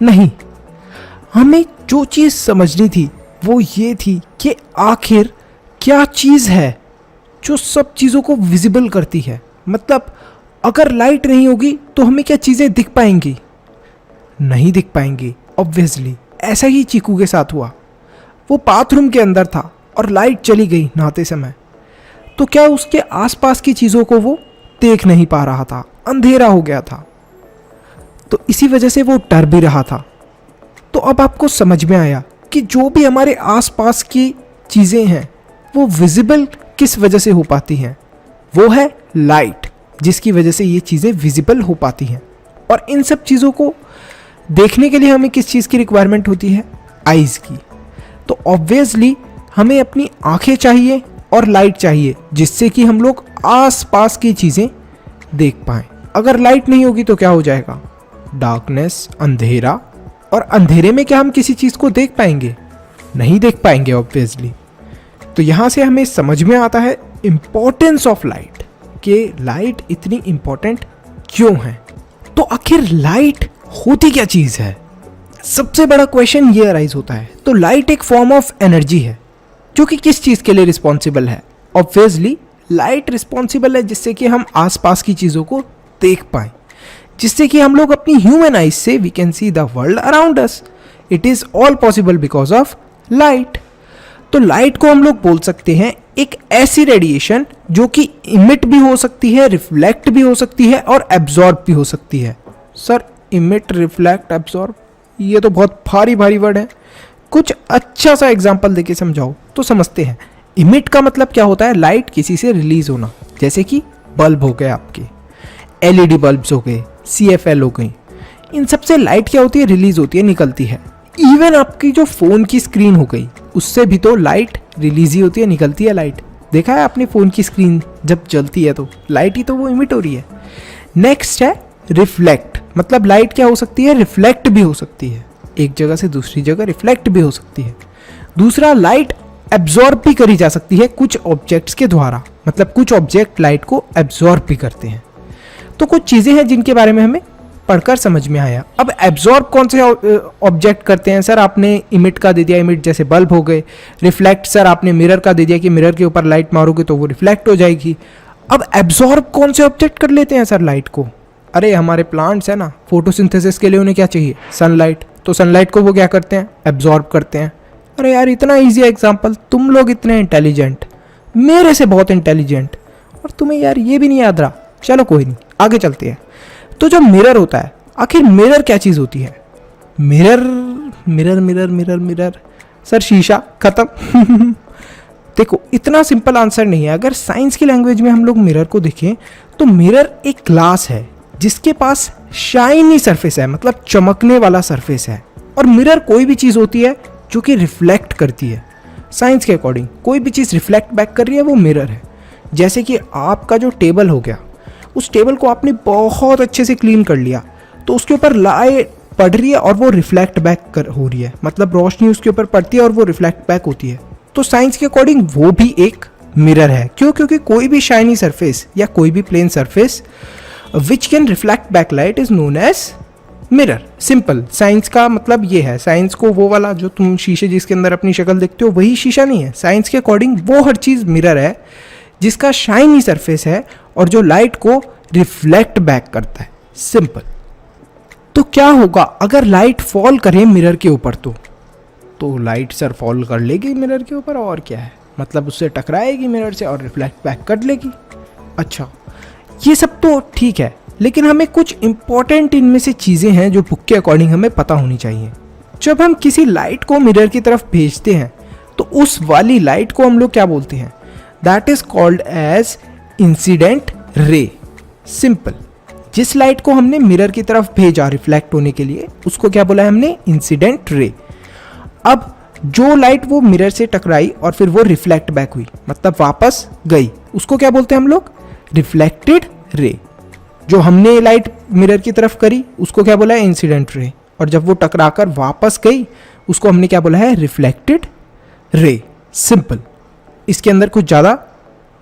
नहीं, हमें जो चीज़ समझनी थी वो ये थी कि आखिर क्या चीज़ है जो सब चीज़ों को विजिबल करती है। मतलब अगर लाइट नहीं होगी तो हमें क्या चीज़ें दिख पाएंगी? नहीं दिख पाएंगी ऑब्वियसली। ऐसा ही चीकू के साथ हुआ। वो बाथरूम के अंदर था और लाइट चली गई नहाते समय, तो क्या उसके आसपास की चीज़ों को वो देख नहीं पा रहा था, अंधेरा हो गया था, तो इसी वजह से वो डर भी रहा था। तो अब आपको समझ में आया कि जो भी हमारे आसपास की चीज़ें हैं वो विजिबल किस वजह से हो पाती हैं? वो है लाइट, जिसकी वजह से ये चीज़ें विजिबल हो पाती हैं। और इन सब चीज़ों को देखने के लिए हमें किस चीज़ की रिक्वायरमेंट होती है? आइज़ की। तो ऑब्वियसली हमें अपनी आंखें चाहिए और लाइट चाहिए, जिससे कि हम लोग आसपास की चीज़ें देख पाएं। अगर लाइट नहीं होगी तो क्या हो जाएगा? डार्कनेस, अंधेरा। और अंधेरे में क्या हम किसी चीज़ को देख पाएंगे? नहीं देख पाएंगे ऑब्वियसली। तो यहाँ से हमें समझ में आता है इम्पोर्टेंस ऑफ लाइट, कि लाइट इतनी इम्पोर्टेंट क्यों है। तो आखिर लाइट होती क्या चीज़ है? सबसे बड़ा क्वेश्चन ये अराइज होता है। तो लाइट एक फॉर्म ऑफ एनर्जी है जो कि किस चीज़ के लिए रिस्पॉन्सिबल है? ऑब्वियसली लाइट रिस्पॉन्सिबल है जिससे कि हम आसपास की चीज़ों को देख पाएं, जिससे कि हम लोग अपनी ह्यूमन आइज से we can see the world around us. It is all possible because of light. तो लाइट को हम लोग बोल सकते हैं एक ऐसी रेडिएशन जो कि इमिट भी हो सकती है, रिफ्लेक्ट भी हो सकती है और एब्जॉर्ब भी हो सकती है। सर इमिट, रिफ्लेक्ट, एब्जॉर्ब, ये तो बहुत भारी भारी वर्ड है। कुछ अच्छा सा एग्जांपल देके समझाओ तो समझते हैं। इमिट का मतलब क्या होता है? लाइट किसी से रिलीज होना, जैसे कि बल्ब हो गए आपके, एलईडी बल्ब्स हो गए, CFL हो गई। इन सब से लाइट क्या होती है? रिलीज होती है, निकलती है। इवन आपकी जो फ़ोन की स्क्रीन हो गई, उससे भी तो लाइट रिलीज ही होती है, निकलती है लाइट। देखा है आपने फ़ोन की स्क्रीन जब जलती है तो लाइट ही तो वो इमिट हो रही है। नेक्स्ट है रिफ्लेक्ट। मतलब लाइट क्या हो सकती है? रिफ्लेक्ट भी हो सकती है, एक जगह से दूसरी जगह रिफ्लेक्ट भी हो सकती है। दूसरा, लाइट एब्जॉर्ब भी करी जा सकती है कुछ ऑब्जेक्ट्स के द्वारा। मतलब कुछ ऑब्जेक्ट लाइट को एब्जॉर्ब भी करते हैं। तो कुछ चीज़ें हैं जिनके बारे में हमें पढ़कर समझ में आया। अब एब्जॉर्ब कौन से ऑब्जेक्ट करते हैं? सर आपने इमिट का दे दिया, इमिट जैसे बल्ब हो गए। रिफ्लेक्ट सर आपने मिरर का दे दिया कि मिरर के ऊपर लाइट मारोगे तो वो रिफ्लेक्ट हो जाएगी। अब एब्जॉर्ब कौन से ऑब्जेक्ट कर लेते हैं सर लाइट को? अरे हमारे प्लांट्स है ना, फोटोसिंथेसिस के लिए उन्हें क्या चाहिए? सनलाइट। तो सनलाइट को वो क्या करते हैं? एब्जॉर्ब करते हैं। अरे यार इतना ईजी एग्जाम्पल, तुम लोग इतने इंटेलिजेंट, मेरे से बहुत इंटेलिजेंट, और तुम्हें यार ये भी नहीं याद रहा। चलो कोई नहीं, आगे चलते हैं। तो जो मिरर होता है, आखिर मिरर क्या चीज़ होती है? Mirror mirror mirror mirror mirror sir शीशा, खत्म। देखो इतना सिंपल आंसर नहीं है। अगर साइंस की लैंग्वेज में हम लोग मिरर को देखें तो मिरर एक ग्लास है जिसके पास शाइनी सरफेस है, मतलब चमकने वाला सरफेस है। और मिरर कोई भी चीज़ होती है जो कि रिफ्लेक्ट करती है। साइंस के अकॉर्डिंग कोई भी चीज़ रिफ्लेक्ट बैक कर रही है वो मिरर है। जैसे कि आपका जो टेबल हो गया, उस टेबल को आपने बहुत अच्छे से क्लीन कर लिया तो उसके ऊपर लाइट पड़ रही है और वो रिफ्लेक्ट बैक हो रही है, मतलब रोशनी उसके ऊपर पड़ती है और वो रिफ्लेक्ट बैक होती है। तो साइंस के अकॉर्डिंग वो भी एक मिरर है। क्यों? क्योंकि कोई भी शाइनी सरफेस या कोई भी plane surface which can reflect back light is known as mirror. Simple, science का मतलब ये है। साइंस को वो वाला जो तुम शीशे जिसके अंदर अपनी शक्ल देखते हो वही शीशा नहीं है। साइंस के अकॉर्डिंग वो हर चीज़ मिरर है जिसका शाइनी सरफेस है और जो लाइट को रिफ्लेक्ट बैक करता है। सिंपल। तो क्या होगा अगर लाइट फॉल करे मिरर के ऊपर? तो लाइट सर फॉल कर लेगी मिरर के ऊपर, और क्या है, मतलब उससे टकराएगी मिरर से और रिफ्लेक्ट बैक कर लेगी। अच्छा, ये सब तो ठीक है, लेकिन हमें कुछ इंपॉर्टेंट इनमें से चीज़ें हैं जो बुक के अकॉर्डिंग हमें पता होनी चाहिए। जब हम किसी लाइट को मिरर की तरफ भेजते हैं तो उस वाली लाइट को हम लोग क्या बोलते हैं? That is called as incident ray. Simple, जिस लाइट को हमने मिरर की तरफ भेजा रिफ्लेक्ट होने के लिए उसको क्या बोला है हमने? Incident ray. अब जो लाइट वो मिरर से टकराई और फिर वो रिफ्लेक्ट बैक हुई, मतलब वापस गई, उसको क्या बोलते हैं हम लोग? Reflected ray. जो हमने लाइट मिरर की तरफ करी उसको क्या बोला है? Incident ray. और जब वो टकराकर वापस गई उसको हमने क्या बोला है? Reflected ray. सिंपल, इसके अंदर कुछ ज़्यादा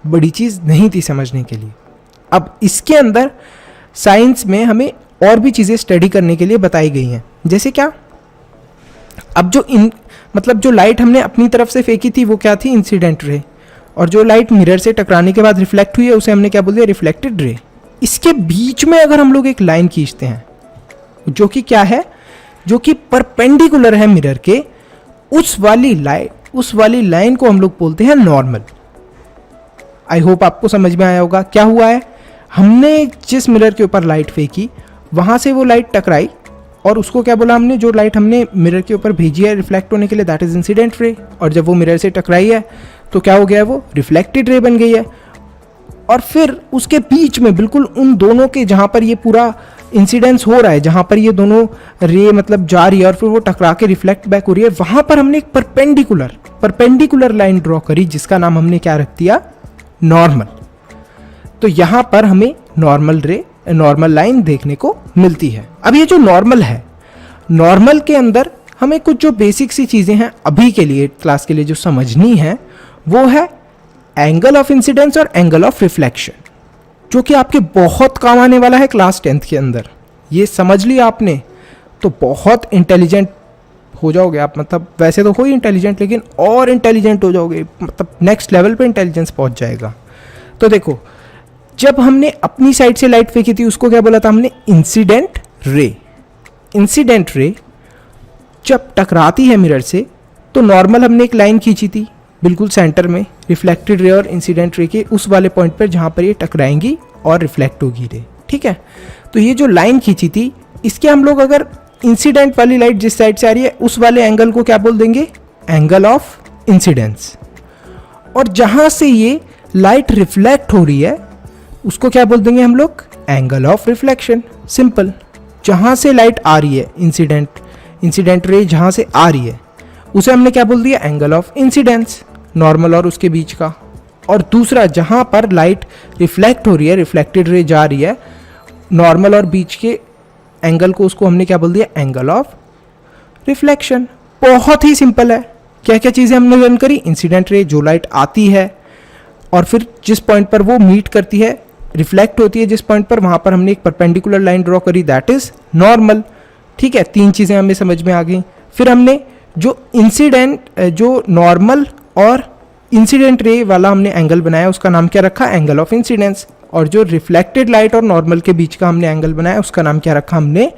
बड़ी चीज़ नहीं थी समझने के लिए। अब इसके अंदर साइंस में हमें और भी चीज़ें स्टडी करने के लिए बताई गई हैं। जैसे क्या, अब जो लाइट हमने अपनी तरफ से फेंकी थी वो क्या थी, इंसिडेंट रे, और जो लाइट मिरर से टकराने के बाद रिफ्लेक्ट हुई है उसे हमने क्या बोल दिया, रिफ्लेक्टेड रे। इसके बीच में अगर हम लोग एक लाइन खींचते हैं जो कि क्या है, जो कि परपेंडिकुलर है मिरर के, उस वाली लाइन को हम लोग बोलते हैं नॉर्मल। आई होप आपको समझ में आया होगा। क्या हुआ है, हमने जिस मिरर के ऊपर लाइट फेंकी वहां से वो लाइट टकराई और उसको क्या बोला हमने, जो लाइट हमने मिरर के ऊपर भेजी है रिफ्लेक्ट होने के लिए, दैट इज इंसिडेंट रे। और जब वो मिरर से टकराई है तो क्या हो गया है, वो रिफ्लेक्टेड रे बन गई है। और फिर उसके बीच में बिल्कुल उन दोनों के, जहां पर ये पूरा इंसिडेंस हो रहा है, जहां पर ये दोनों रे मतलब जा रही है और फिर वो टकरा के रिफ्लेक्ट बैक हो रही है, वहां पर हमने एक परपेंडिकुलर लाइन ड्रॉ करी जिसका नाम हमने क्या रख दिया, नॉर्मल। तो यहां पर हमें नॉर्मल लाइन देखने को मिलती है। अब ये जो नॉर्मल है, नॉर्मल के अंदर हमें कुछ जो बेसिक सी चीजें हैं अभी के लिए, क्लास के लिए जो समझनी है, वो है एंगल ऑफ इंसिडेंस और एंगल ऑफ रिफ्लेक्शन, जो कि आपके बहुत काम आने वाला है क्लास 10th के अंदर। ये समझ लिया आपने तो बहुत इंटेलिजेंट हो जाओगे आप, मतलब वैसे तो हो ही इंटेलिजेंट, लेकिन और इंटेलिजेंट हो जाओगे, मतलब नेक्स्ट लेवल पे इंटेलिजेंस पहुंच जाएगा। तो देखो, जब हमने अपनी साइड से लाइट फेंकी थी उसको क्या बोला था हमने, इंसिडेंट रे। इंसिडेंट रे जब टकराती है मिरर से तो नॉर्मल हमने एक लाइन खींची थी बिल्कुल सेंटर में, रिफ्लेक्टेड रे और इंसिडेंट रे के उस वाले पॉइंट पर जहां पर ये टकराएंगी और रिफ्लेक्ट होगी रे, ठीक है। तो ये जो लाइन खींची थी, इसके हम लोग अगर इंसिडेंट वाली लाइट जिस साइड से आ रही है उस वाले एंगल को क्या बोल देंगे, एंगल ऑफ इंसिडेंस। और जहां से ये लाइट रिफ्लेक्ट हो रही है उसको क्या बोल देंगे हम लोग, एंगल ऑफ रिफ्लेक्शन। सिंपल। जहां से लाइट आ रही है, इंसिडेंट रे जहां से आ रही है उसे हमने क्या बोल दिया, एंगल ऑफ इंसिडेंस, नॉर्मल और उसके बीच का। और दूसरा, जहां पर लाइट रिफ्लेक्ट हो रही है, रिफ्लेक्टेड रे जा रही है, नॉर्मल और बीच के एंगल को, उसको हमने क्या बोल दिया, एंगल ऑफ रिफ्लेक्शन। बहुत ही सिंपल है। क्या क्या चीजें हमने लर्न करी, इंसिडेंट रे जो लाइट आती है और फिर जिस पॉइंट पर वो मीट करती है, रिफ्लेक्ट होती है जिस पॉइंट पर, वहां पर हमने एक परपेंडिकुलर लाइन ड्रॉ करी, दैट इज नॉर्मल। ठीक है, 3 चीजें हमें समझ में आ गई। फिर हमने जो नॉर्मल और इंसिडेंट रे वाला हमने एंगल बनाया उसका नाम क्या रखा, एंगल ऑफ इंसिडेंस। और जो रिफ्लेक्टेड लाइट और नॉर्मल के बीच का हमने एंगल बनाया उसका नाम क्या रखा हमने,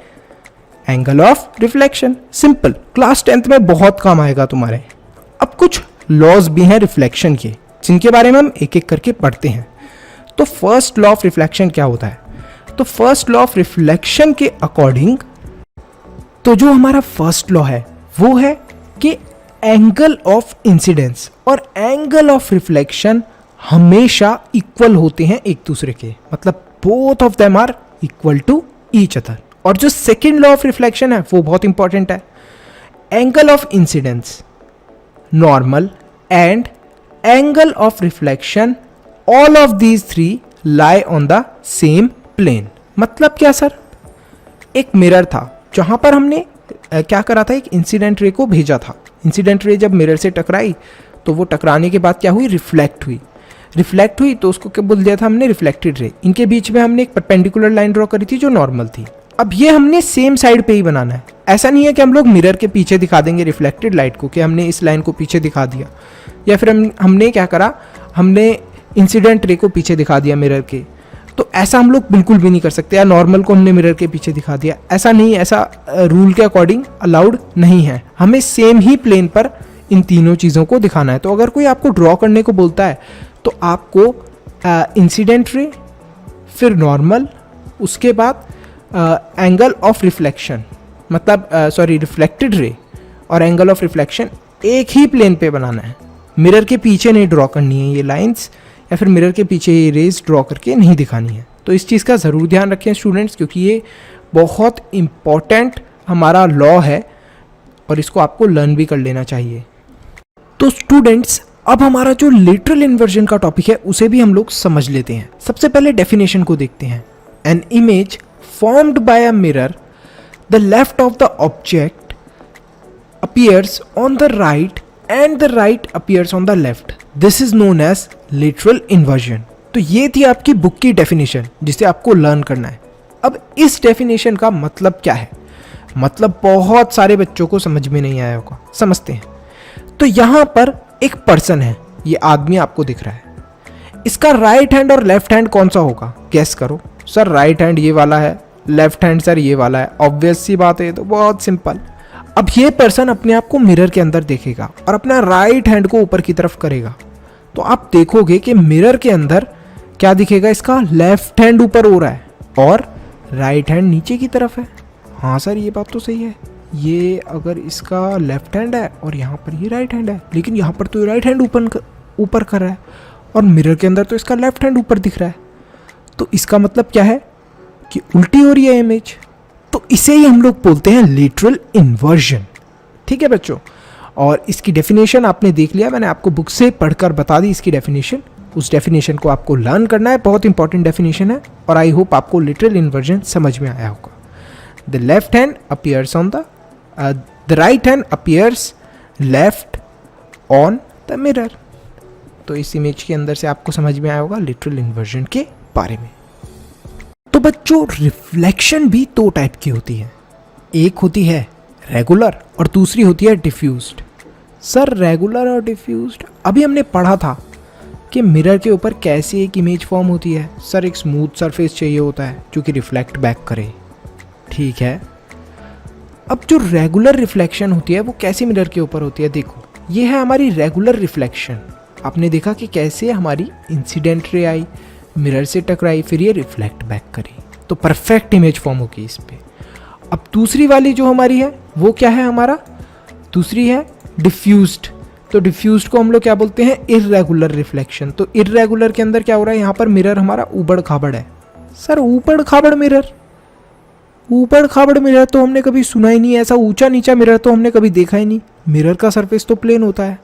angle of reflection. Simple. Class 10th में बहुत काम आएगा तुम्हारे। अब कुछ लॉज भी हैं रिफ्लेक्शन के, जिनके बारे में हम एक एक करके पढ़ते हैं। तो फर्स्ट लॉ ऑफ रिफ्लेक्शन क्या होता है, तो फर्स्ट लॉ ऑफ रिफ्लेक्शन के अकॉर्डिंग, तो जो हमारा फर्स्ट लॉ है वो है कि एंगल ऑफ इंसिडेंस और एंगल ऑफ रिफ्लेक्शन हमेशा इक्वल होते हैं एक दूसरे के, मतलब both of them are equal to each other. और जो सेकेंड लॉ ऑफ रिफ्लेक्शन है वो बहुत इंपॉर्टेंट है। Angle of incidence normal and angle of reflection, all of these 3 lie on the same plane. मतलब क्या सर, एक मिरर था जहां पर हमने क्या करा था, एक इंसिडेंट रे को भेजा था। इंसिडेंट रे जब मिरर से टकराई तो वो टकराने के बाद क्या हुई, रिफ्लेक्ट हुई तो उसको क्या बोल दिया था हमने, रिफ्लेक्टेड रे। इनके बीच में हमने एक परपेंडिकुलर लाइन ड्रॉ करी थी जो नॉर्मल थी। अब ये हमने सेम साइड पे ही बनाना है। ऐसा नहीं है कि हम लोग मिरर के पीछे दिखा देंगे रिफ्लेक्टेड लाइट को, कि हमने इस लाइन को पीछे दिखा दिया, या फिर हमने क्या करा, हमने इंसिडेंट रे को पीछे दिखा दिया मिरर के। तो ऐसा हम लोग बिल्कुल भी नहीं कर सकते, या नॉर्मल को हमने मिरर के पीछे दिखा दिया, ऐसा नहीं, ऐसा रूल के अकॉर्डिंग अलाउड नहीं है। हमें सेम ही प्लेन पर इन तीनों चीज़ों को दिखाना है। तो अगर कोई आपको ड्रॉ करने को बोलता है तो आपको इंसिडेंट रे, फिर नॉर्मल, उसके बाद एंगल ऑफ रिफ्लेक्शन, मतलब रिफ्लेक्टेड रे और एंगल ऑफ रिफ्लेक्शन एक ही प्लेन पे बनाना है। मिरर के पीछे नहीं ड्रॉ करनी है ये लाइंस, या फिर मिरर के पीछे ये रेज ड्रॉ करके नहीं दिखानी है। तो इस चीज़ का ज़रूर ध्यान रखें स्टूडेंट्स, क्योंकि ये बहुत इम्पॉर्टेंट हमारा लॉ है और इसको आपको लर्न भी कर लेना चाहिए। तो स्टूडेंट्स, अब हमारा जो लिटरल इन्वर्जन का टॉपिक है उसे भी हम लोग समझ लेते हैं। सबसे पहले डेफिनेशन को देखते हैं। An image formed by a mirror, the left of the object appears on the right and the right appears on the left. This is known as literal inversion. तो ये थी आपकी बुक की डेफिनेशन जिसे आपको लर्न करना है। अब इस डेफिनेशन का मतलब क्या है, मतलब बहुत सारे बच्चों को समझ में नहीं आया होगा, समझते हैं। तो यहाँ पर एक पर्सन है, ये आदमी आपको दिख रहा है, इसका राइट हैंड और लेफ्ट हैंड कौन सा होगा, गेस करो। सर राइट हैंड ये वाला है, लेफ्ट हैंड सर ये वाला है, ऑब्वियस सी बात है, तो बहुत सिंपल। अब ये पर्सन अपने आप को मिरर के अंदर देखेगा और अपना राइट हैंड को ऊपर की तरफ करेगा, तो आप देखोगे कि मिरर के अंदर क्या दिखेगा, इसका लेफ्ट हैंड ऊपर हो रहा है और राइट हैंड नीचे की तरफ है। हाँ सर ये बात तो सही है, ये अगर इसका लेफ्ट हैंड है और यहाँ पर ये राइट हैंड है, लेकिन यहाँ पर तो राइट हैंड ऊपर कर रहा है और मिरर के अंदर तो इसका लेफ्ट हैंड ऊपर दिख रहा है, तो इसका मतलब क्या है कि उल्टी हो रही है इमेज। तो इसे ही हम लोग बोलते हैं लिटरल इन्वर्जन। ठीक है बच्चों, और इसकी डेफिनेशन आपने देख लिया, मैंने आपको बुक से पढ़कर बता दी इसकी डेफिनेशन। उस डेफिनेशन को आपको लर्न करना है, बहुत इंपॉर्टेंट डेफिनेशन है, और आई होप आपको लिटरल इन्वर्जन समझ में आया होगा। The left hand appears on the right hand appears left on the mirror. तो इस इमेज के अंदर से आपको समझ में आया होगा लिटरल इन्वर्जन के बारे में। तो बच्चों रिफ्लेक्शन भी दो टाइप की होती है, एक होती है रेगुलर और दूसरी होती है डिफ्यूज्ड। सर रेगुलर और डिफ्यूज्ड अभी हमने पढ़ा था कि मिरर के ऊपर कैसे एक इमेज फॉर्म होती है। सर एक स्मूथ सरफेस चाहिए होता है जो कि रिफ्लेक्ट बैक करे, ठीक है। अब जो रेगुलर रिफ्लेक्शन होती है वो कैसे मिरर के ऊपर होती है, देखो ये है हमारी रेगुलर रिफ्लेक्शन। आपने देखा कि कैसे हमारी इंसिडेंट रे आई, मिरर से टकराई, फिर ये रिफ्लेक्ट बैक करी, तो परफेक्ट इमेज फॉर्म होगी इस पे। अब दूसरी वाली जो हमारी है वो क्या है, हमारा दूसरी है डिफ्यूज्ड। तो डिफ्यूज्ड को हम लोग क्या बोलते हैं, इर्रेगुलर रिफ्लेक्शन। तो इर्रेगुलर के अंदर क्या हो रहा है, यहाँ पर मिरर हमारा ऊबड़ खाबड़ है। सर ऊबड़ खाबड़ मिरर, ऊबड़ खाबड़ मिरर तो हमने कभी सुना ही नहीं, ऐसा ऊंचा नीचा मिरर तो हमने कभी देखा ही नहीं। मिरर का सरफेस तो प्लेन होता है।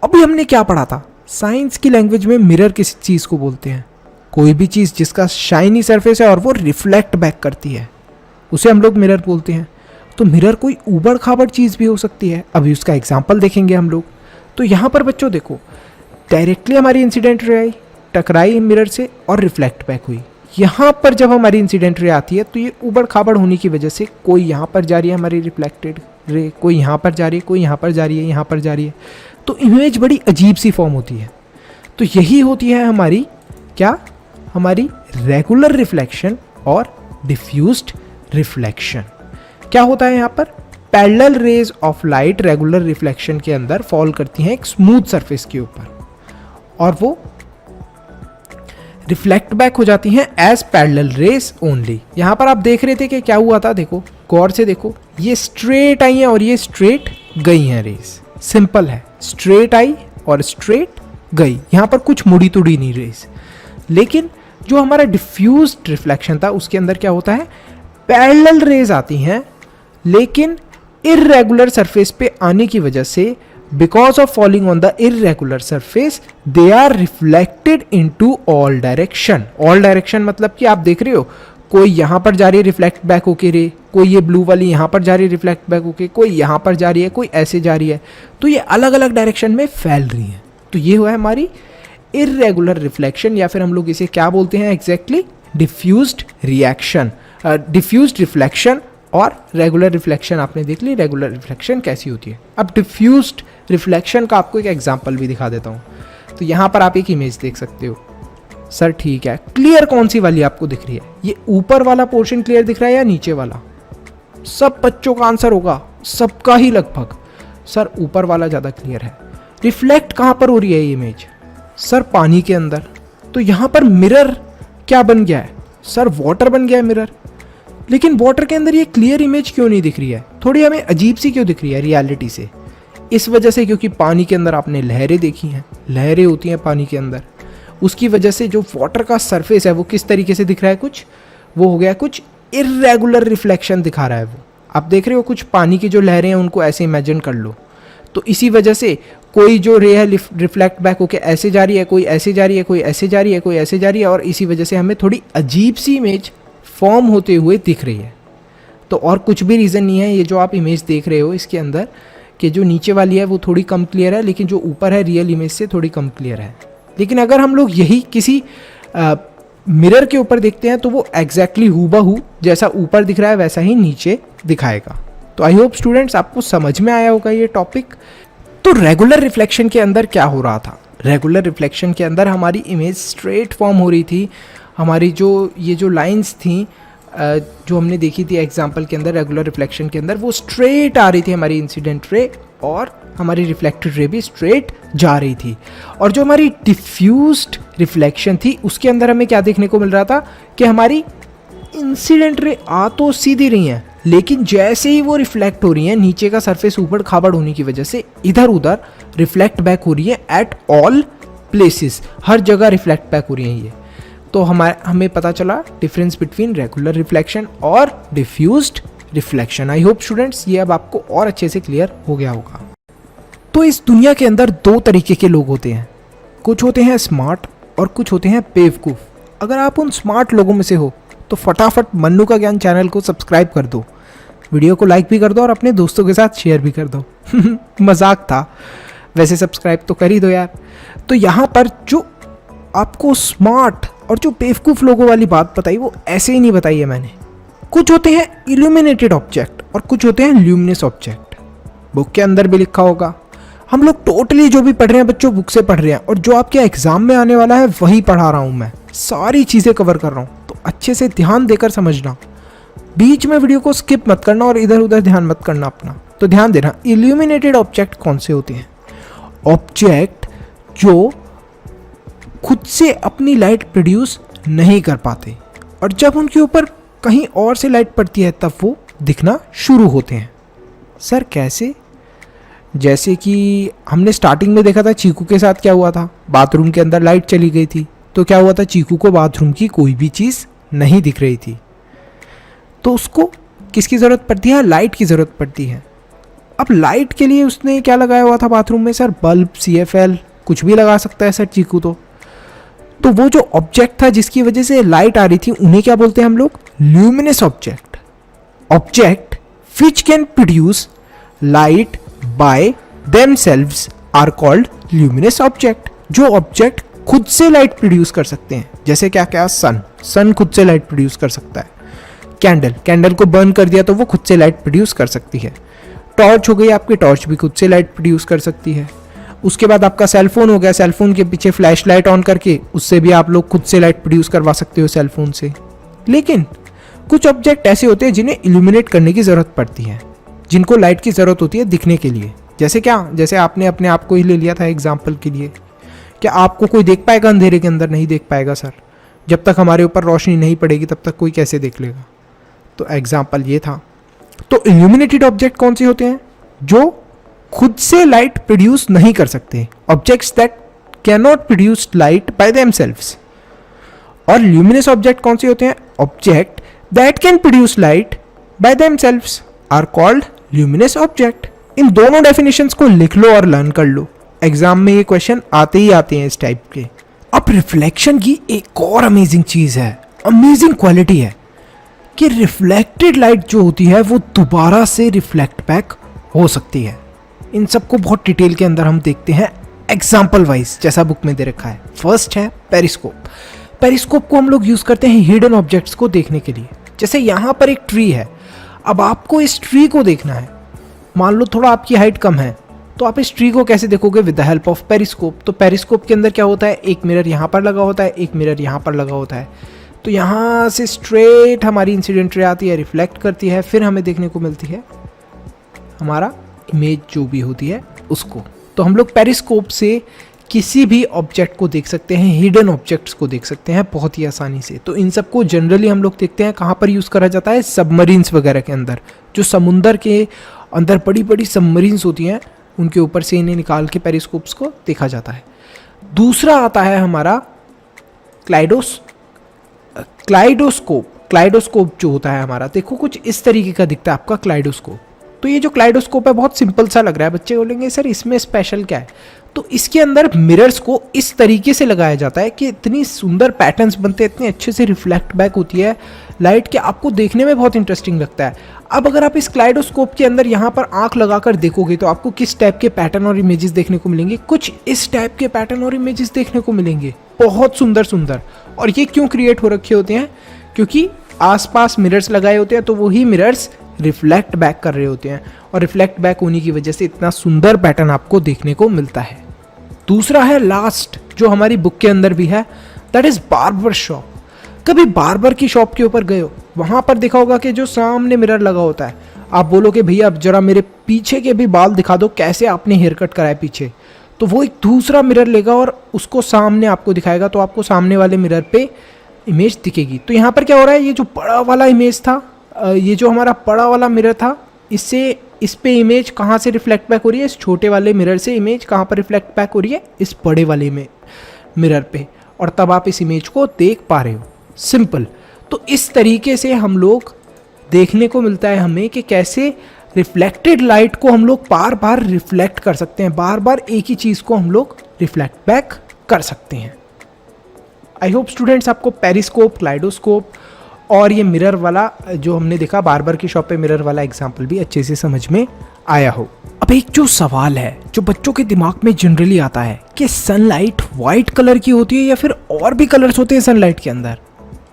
अभी हमने क्या पढ़ा था, साइंस की लैंग्वेज में मिरर किस चीज़ को बोलते हैं, कोई भी चीज़ जिसका शाइनी सरफेस है और वो रिफ्लेक्ट बैक करती है, उसे हम लोग मिरर बोलते हैं। तो मिरर कोई ऊबड़ खाबड़ चीज़ भी हो सकती है, अभी उसका एग्जाम्पल देखेंगे हम लोग। तो यहाँ पर बच्चों देखो, डायरेक्टली हमारी इंसिडेंट रे आई, टकराई मिरर से और रिफ्लेक्ट बैक हुई। यहाँ पर जब हमारी इंसिडेंट रे आती है तो ये ऊबड़ खाबड़ होने की वजह से कोई यहाँ पर जा रही है हमारी रिफ्लेक्टेड रे, कोई यहाँ पर जा रही है, कोई यहाँ पर जा रही है, यहाँ पर जा रही है, तो इमेज बड़ी अजीब सी फॉर्म होती है। तो यही होती है हमारी क्या, हमारी रेगुलर रिफ्लेक्शन और डिफ्यूज्ड रिफ्लेक्शन। क्या होता है यहाँ पर, parallel raise of light regular reflection के अंदर फॉल करती हैं एक स्मूथ सरफेस के ऊपर और वो रिफ्लेक्ट बैक हो जाती हैं एज पैरेलल रेज ओनली। यहाँ पर आप देख रहे थे कि क्या हुआ था, देखो गौर से देखो, ये स्ट्रेट आई हैं और ये स्ट्रेट गई हैं रेज। सिंपल है, स्ट्रेट आई और स्ट्रेट गई, यहाँ पर कुछ मुड़ी तुड़ी नहीं रेज। लेकिन जो हमारा डिफ्यूज्ड रिफ्लेक्शन था उसके अंदर क्या होता है, पैरेलल रेज आती हैं लेकिन इर्रेगुलर सरफेस पे आने की वजह से, because of falling on the irregular surface, they are reflected into all direction. All direction मतलब कि आप देख रहे हो, कोई यहाँ पर जा रही है रिफ्लेक्ट बैक होके रे, कोई ये ब्लू वाली यहाँ पर जा रही है रिफ्लेक्ट बैक होके, कोई यहाँ पर जा रही है, कोई ऐसे जा रही है, तो ये अलग अलग डायरेक्शन में फैल रही है। तो ये हुआ है हमारी इर्रेगुलर रिफ्लेक्शन, या फिर हम लोग इसे क्या बोलते हैं exactly, diffused reaction, diffused reflection और रेगुलर रिफ्लेक्शन। आपने देख ली रेगुलर रिफ्लेक्शन कैसी होती है। अब डिफ्यूज्ड रिफ्लेक्शन का आपको एक एग्जांपल भी दिखा देता हूँ। तो यहाँ पर आप एक इमेज देख सकते हो। सर ठीक है, क्लियर कौन सी वाली आपको दिख रही है, ये ऊपर वाला पोर्शन क्लियर दिख रहा है या नीचे वाला? सब बच्चों का आंसर होगा, सबका ही लगभग, सर ऊपर वाला ज़्यादा क्लियर है। रिफ्लेक्ट कहाँ पर हो रही है ये इमेज? सर पानी के अंदर। तो यहाँ पर मिरर क्या बन गया है? सर वाटर बन गया है मिरर। लेकिन वाटर के अंदर ये क्लियर इमेज क्यों नहीं दिख रही है, थोड़ी हमें अजीब सी क्यों दिख रही है रियलिटी से? इस वजह से क्योंकि पानी के अंदर आपने लहरें देखी हैं, लहरें होती हैं पानी के अंदर, उसकी वजह से जो वाटर का सरफेस है वो किस तरीके से दिख रहा है, कुछ वो हो गया, कुछ इर्रेगुलर रिफ्लेक्शन दिखा रहा है वो। आप देख रहे हो कुछ पानी की जो लहरें हैं उनको ऐसे इमेजिन कर लो। तो इसी वजह से कोई जो रे है रिफ्लेक्ट बैक होकर ऐसे जा रही है, कोई ऐसे जा रही है, कोई ऐसे जा रही है, कोई ऐसे जा रही है, और इसी वजह से हमें थोड़ी अजीब सी इमेज फॉर्म होते हुए दिख रही है। तो और कुछ भी रीज़न नहीं है, ये जो आप इमेज देख रहे हो इसके अंदर कि जो नीचे वाली है वो थोड़ी कम क्लियर है, लेकिन जो ऊपर है रियल इमेज से थोड़ी कम क्लियर है। लेकिन अगर हम लोग यही किसी मिरर के ऊपर देखते हैं तो वो एग्जैक्टली हूबहू जैसा ऊपर दिख रहा है वैसा ही नीचे दिखाएगा। तो आई होप स्टूडेंट्स आपको समझ में आया होगा ये टॉपिक। तो रेगुलर रिफ्लेक्शन के अंदर क्या हो रहा था? रेगुलर रिफ्लेक्शन के अंदर हमारी इमेज स्ट्रेट फॉर्म हो रही थी। हमारी जो लाइंस थी जो हमने देखी थी एग्जाम्पल के अंदर, रेगुलर रिफ्लेक्शन के अंदर वो स्ट्रेट आ रही थी हमारी इंसिडेंट रे, और हमारी रिफ्लेक्टेड रे भी स्ट्रेट जा रही थी। और जो हमारी डिफ्यूज्ड रिफ्लेक्शन थी उसके अंदर हमें क्या देखने को मिल रहा था कि हमारी इंसिडेंट रे आ तो सीधी रही हैं, लेकिन जैसे ही वो रिफ्लेक्ट हो रही हैं नीचे का सरफेस ऊपर खाबड़ होने की वजह से इधर उधर रिफ्लेक्ट बैक हो रही है एट ऑल प्लेसेस, हर जगह रिफ्लेक्ट बैक हो रही हैं ये। तो हमें पता चला डिफरेंस बिटवीन रेगुलर रिफ्लेक्शन और डिफ्यूज्ड रिफ्लेक्शन। आई होप स्टूडेंट्स ये अब आपको और अच्छे से क्लियर हो गया होगा। तो इस दुनिया के अंदर दो तरीके के लोग होते हैं, कुछ होते हैं स्मार्ट और कुछ होते हैं बेवकूफ़। अगर आप उन स्मार्ट लोगों में से हो तो फटाफट मन्नू का ज्ञान चैनल को सब्सक्राइब कर दो, वीडियो को लाइक भी कर दो और अपने दोस्तों के साथ शेयर भी कर दो। मजाक था, वैसे सब्सक्राइब तो कर ही दो यार। तो यहाँ पर जो आपको स्मार्ट और जो बेवकूफ़ लोगों वाली बात बताई वो ऐसे ही नहीं बताई है मैंने। कुछ होते हैं इल्यूमिनेटेड ऑब्जेक्ट और कुछ होते हैं ल्यूमिनस ऑब्जेक्ट। बुक के अंदर भी लिखा होगा। हम लोग टोटली जो भी पढ़ रहे हैं बच्चों बुक से पढ़ रहे हैं, और जो आपके एग्जाम में आने वाला है वही पढ़ा रहा हूँ मैं, सारी चीज़ें कवर कर रहा हूँ। तो अच्छे से ध्यान देकर समझना, बीच में वीडियो को स्किप मत करना और इधर उधर ध्यान मत करना अपना। तो ध्यान देना, इल्यूमिनेटेड ऑब्जेक्ट कौन से होते हैं? ऑब्जेक्ट जो खुद से अपनी लाइट प्रोड्यूस नहीं कर पाते और जब उनके ऊपर कहीं और से लाइट पड़ती है तब वो दिखना शुरू होते हैं। सर कैसे? जैसे कि हमने स्टार्टिंग में देखा था चीकू के साथ क्या हुआ था, बाथरूम के अंदर लाइट चली गई थी तो क्या हुआ था, चीकू को बाथरूम की कोई भी चीज़ नहीं दिख रही थी। तो उसको किसकी ज़रूरत पड़ती है? लाइट की ज़रूरत पड़ती है। अब लाइट के लिए उसने क्या लगाया हुआ था बाथरूम में? सर बल्ब, CFL, कुछ भी लगा सकता है सर चीकू। तो वो जो ऑब्जेक्ट था जिसकी वजह से लाइट आ रही थी उन्हें क्या बोलते हैं हम लोग? Luminous object. Object which can produce light by themselves are called luminous object. जो ऑब्जेक्ट खुद से लाइट प्रोड्यूस कर सकते हैं, जैसे क्या क्या, सन खुद से लाइट प्रोड्यूस कर सकता है। कैंडल को बर्न कर दिया तो वो खुद से लाइट प्रोड्यूस कर सकती है। टॉर्च हो गई आपकी, टॉर्च भी खुद से लाइट प्रोड्यूस कर सकती है। उसके बाद आपका सेलफोन हो गया, सेलफोन के पीछे फ्लैश लाइट ऑन करके उससे भी आप लोग खुद से लाइट प्रोड्यूस करवा सकते हो सेलफोन से। लेकिन कुछ ऑब्जेक्ट ऐसे होते हैं जिन्हें इल्यूमिनेट करने की ज़रूरत पड़ती है, जिनको लाइट की ज़रूरत होती है दिखने के लिए। जैसे क्या? जैसे आपने अपने आप को ही ले लिया था एग्जाम्पल के लिए। क्या आपको कोई देख पाएगा अंधेरे के अंदर? नहीं देख पाएगा सर। जब तक हमारे ऊपर रोशनी नहीं पड़ेगी तब तक कोई कैसे देख लेगा? तो एग्जाम्पल ये था। तो इल्यूमिनेटेड ऑब्जेक्ट कौन से होते हैं? जो खुद से लाइट प्रोड्यूस नहीं कर सकते, objects that can not produce light by themselves. और ल्यूमिनस ऑब्जेक्ट कौन से होते हैं? Object that can produce light by themselves are called luminous object. इन दोनों डेफिनेशंस को लिख लो और लर्न कर लो, एग्जाम में ये क्वेश्चन आते ही आते हैं इस टाइप के। अब रिफ्लेक्शन की एक और अमेजिंग चीज है, अमेजिंग क्वालिटी है कि रिफ्लेक्टेड लाइट जो होती है वो दोबारा से रिफ्लेक्ट बैक हो सकती है। इन सबको बहुत डिटेल के अंदर हम देखते हैं एग्जाम्पल वाइज, जैसा बुक में दे रखा है। फर्स्ट है पेरिस्कोप। पेरिस्कोप को हम लोग यूज करते हैं हिडन ऑब्जेक्ट्स को देखने के लिए। जैसे यहाँ पर एक ट्री है, अब आपको इस ट्री को देखना है। मान लो थोड़ा आपकी हाइट कम है तो आप इस ट्री को कैसे देखोगे? With the help of periscope. तो पेरिस्कोप के अंदर क्या होता है? एक मिरर यहाँ पर लगा होता है, एक मिरर यहाँ पर लगा होता है। तो यहाँ से स्ट्रेट हमारी इंसिडेंट रे आती है, रिफ्लेक्ट करती है, फिर हमें देखने को मिलती है हमारा इमेज जो भी होती है उसको। तो हम लोग पेरिस्कोप से किसी भी ऑब्जेक्ट को देख सकते हैं, हिडन ऑब्जेक्ट्स को देख सकते हैं बहुत ही आसानी से। तो इन सबको जनरली हम लोग देखते हैं कहाँ पर यूज़ करा जाता है? सबमरीन्स वगैरह के अंदर। जो समुंदर के अंदर बड़ी बड़ी सबमरीन्स होती हैं उनके ऊपर से इन्हें निकाल के पेरिस्कोप्स को देखा जाता है। दूसरा आता है हमारा क्लाइडोस्कोप। क्लाइडोस्कोप जो होता है हमारा, देखो कुछ इस तरीके का दिखता है आपका क्लाइडोस्कोप। तो ये जो क्लाइडोस्कोप है बहुत सिंपल सा लग रहा है, बच्चे बोलेंगे सर इसमें स्पेशल क्या है। तो इसके अंदर मिरर्स को इस तरीके से लगाया जाता है कि इतनी सुंदर पैटर्न्स बनते हैं, इतने अच्छे से रिफ्लेक्ट बैक होती है लाइट के, आपको देखने में बहुत इंटरेस्टिंग लगता है। अब अगर आप इस क्लाइडोस्कोप के अंदर यहाँ पर आंख लगाकर देखोगे तो आपको किस टाइप के पैटर्न और इमेजेस देखने को मिलेंगे, कुछ इस टाइप के पैटर्न और इमेजेस देखने को मिलेंगे, बहुत सुंदर सुंदर। और ये क्यों क्रिएट हो रखे होते हैं, क्योंकि आसपास मिरर्स लगाए होते हैं, तो वही मिरर्स रिफ्लेक्ट बैक कर रहे होते हैं और रिफ्लेक्ट बैक होने की वजह से इतना सुंदर पैटर्न आपको देखने को मिलता है। दूसरा है लास्ट, जो हमारी बुक के अंदर भी है, दैट इज बार्बर शॉप। कभी बार्बर की शॉप के ऊपर गए हो, वहां पर देखा होगा कि जो सामने मिरर लगा होता है, आप बोलोगे भैया अब जरा मेरे पीछे के भी बाल दिखा दो, कैसे आपने हेयर कट कराया पीछे, तो वो एक दूसरा मिरर लेगा और उसको सामने आपको दिखाएगा, तो आपको सामने वाले मिरर पे इमेज दिखेगी। तो यहाँ पर क्या हो रहा है, ये जो बड़ा वाला इमेज था, ये जो हमारा बड़ा वाला मिरर था, इससे इस पे इमेज कहाँ से रिफ्लेक्ट बैक हो रही है, इस छोटे वाले मिरर से इमेज कहाँ पर रिफ्लेक्ट बैक हो रही है, इस बड़े वाले में मिरर पे, और तब आप इस इमेज को देख पा रहे हो। सिंपल। तो इस तरीके से हम लोग देखने को मिलता है हमें कि कैसे रिफ्लेक्टेड लाइट को हम लोग बार बार रिफ्लेक्ट कर सकते हैं, बार बार एक ही चीज़ को हम लोग रिफ्लेक्ट बैक कर सकते हैं। आई होप स्टूडेंट्स आपको पेरिस्कोप, क्लाइडोस्कोप और ये मिरर वाला जो हमने देखा बार्बर की शॉप पे मिरर वाला एग्जाम्पल भी अच्छे से समझ में आया हो। अब एक जो सवाल है जो बच्चों के दिमाग में जनरली आता है कि सनलाइट वाइट कलर की होती है या फिर और भी कलर्स होते हैं सनलाइट के अंदर,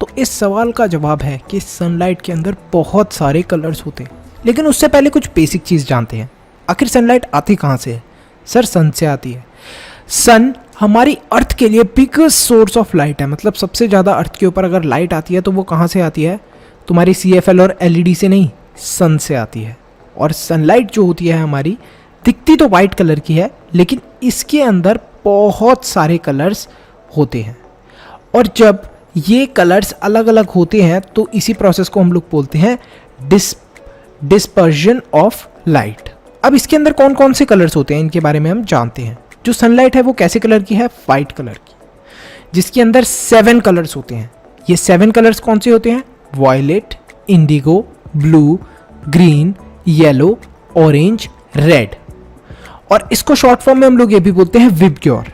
तो इस सवाल का जवाब है कि सनलाइट के अंदर बहुत सारे कलर्स होते हैं। लेकिन उससे पहले कुछ बेसिक चीज़ जानते हैं, आखिर सनलाइट आती कहाँ से है? सर सन से आती है। सन हमारी अर्थ के लिए बिगेस्ट सोर्स ऑफ लाइट है, मतलब सबसे ज़्यादा अर्थ के ऊपर अगर लाइट आती है तो वो कहाँ से आती है, तुम्हारी CFL और LED से नहीं, सन से आती है। और सनलाइट जो होती है हमारी, दिखती तो वाइट कलर की है, लेकिन इसके अंदर बहुत सारे कलर्स होते हैं, और जब ये कलर्स अलग अलग होते हैं तो इसी प्रोसेस को हम लोग बोलते हैं डिस्पर्जन ऑफ लाइट। अब इसके अंदर कौन कौन से कलर्स होते हैं इनके बारे में हम जानते हैं। जो सनलाइट है वो कैसे कलर की है, वाइट कलर की, जिसके अंदर 7 कलर्स होते हैं। ये 7 कलर्स कौन से होते हैं, violet, indigo, blue, green, yellow, orange, red, और इसको शॉर्ट फॉर्म में हम लोग ये भी बोलते हैं विबग्योर।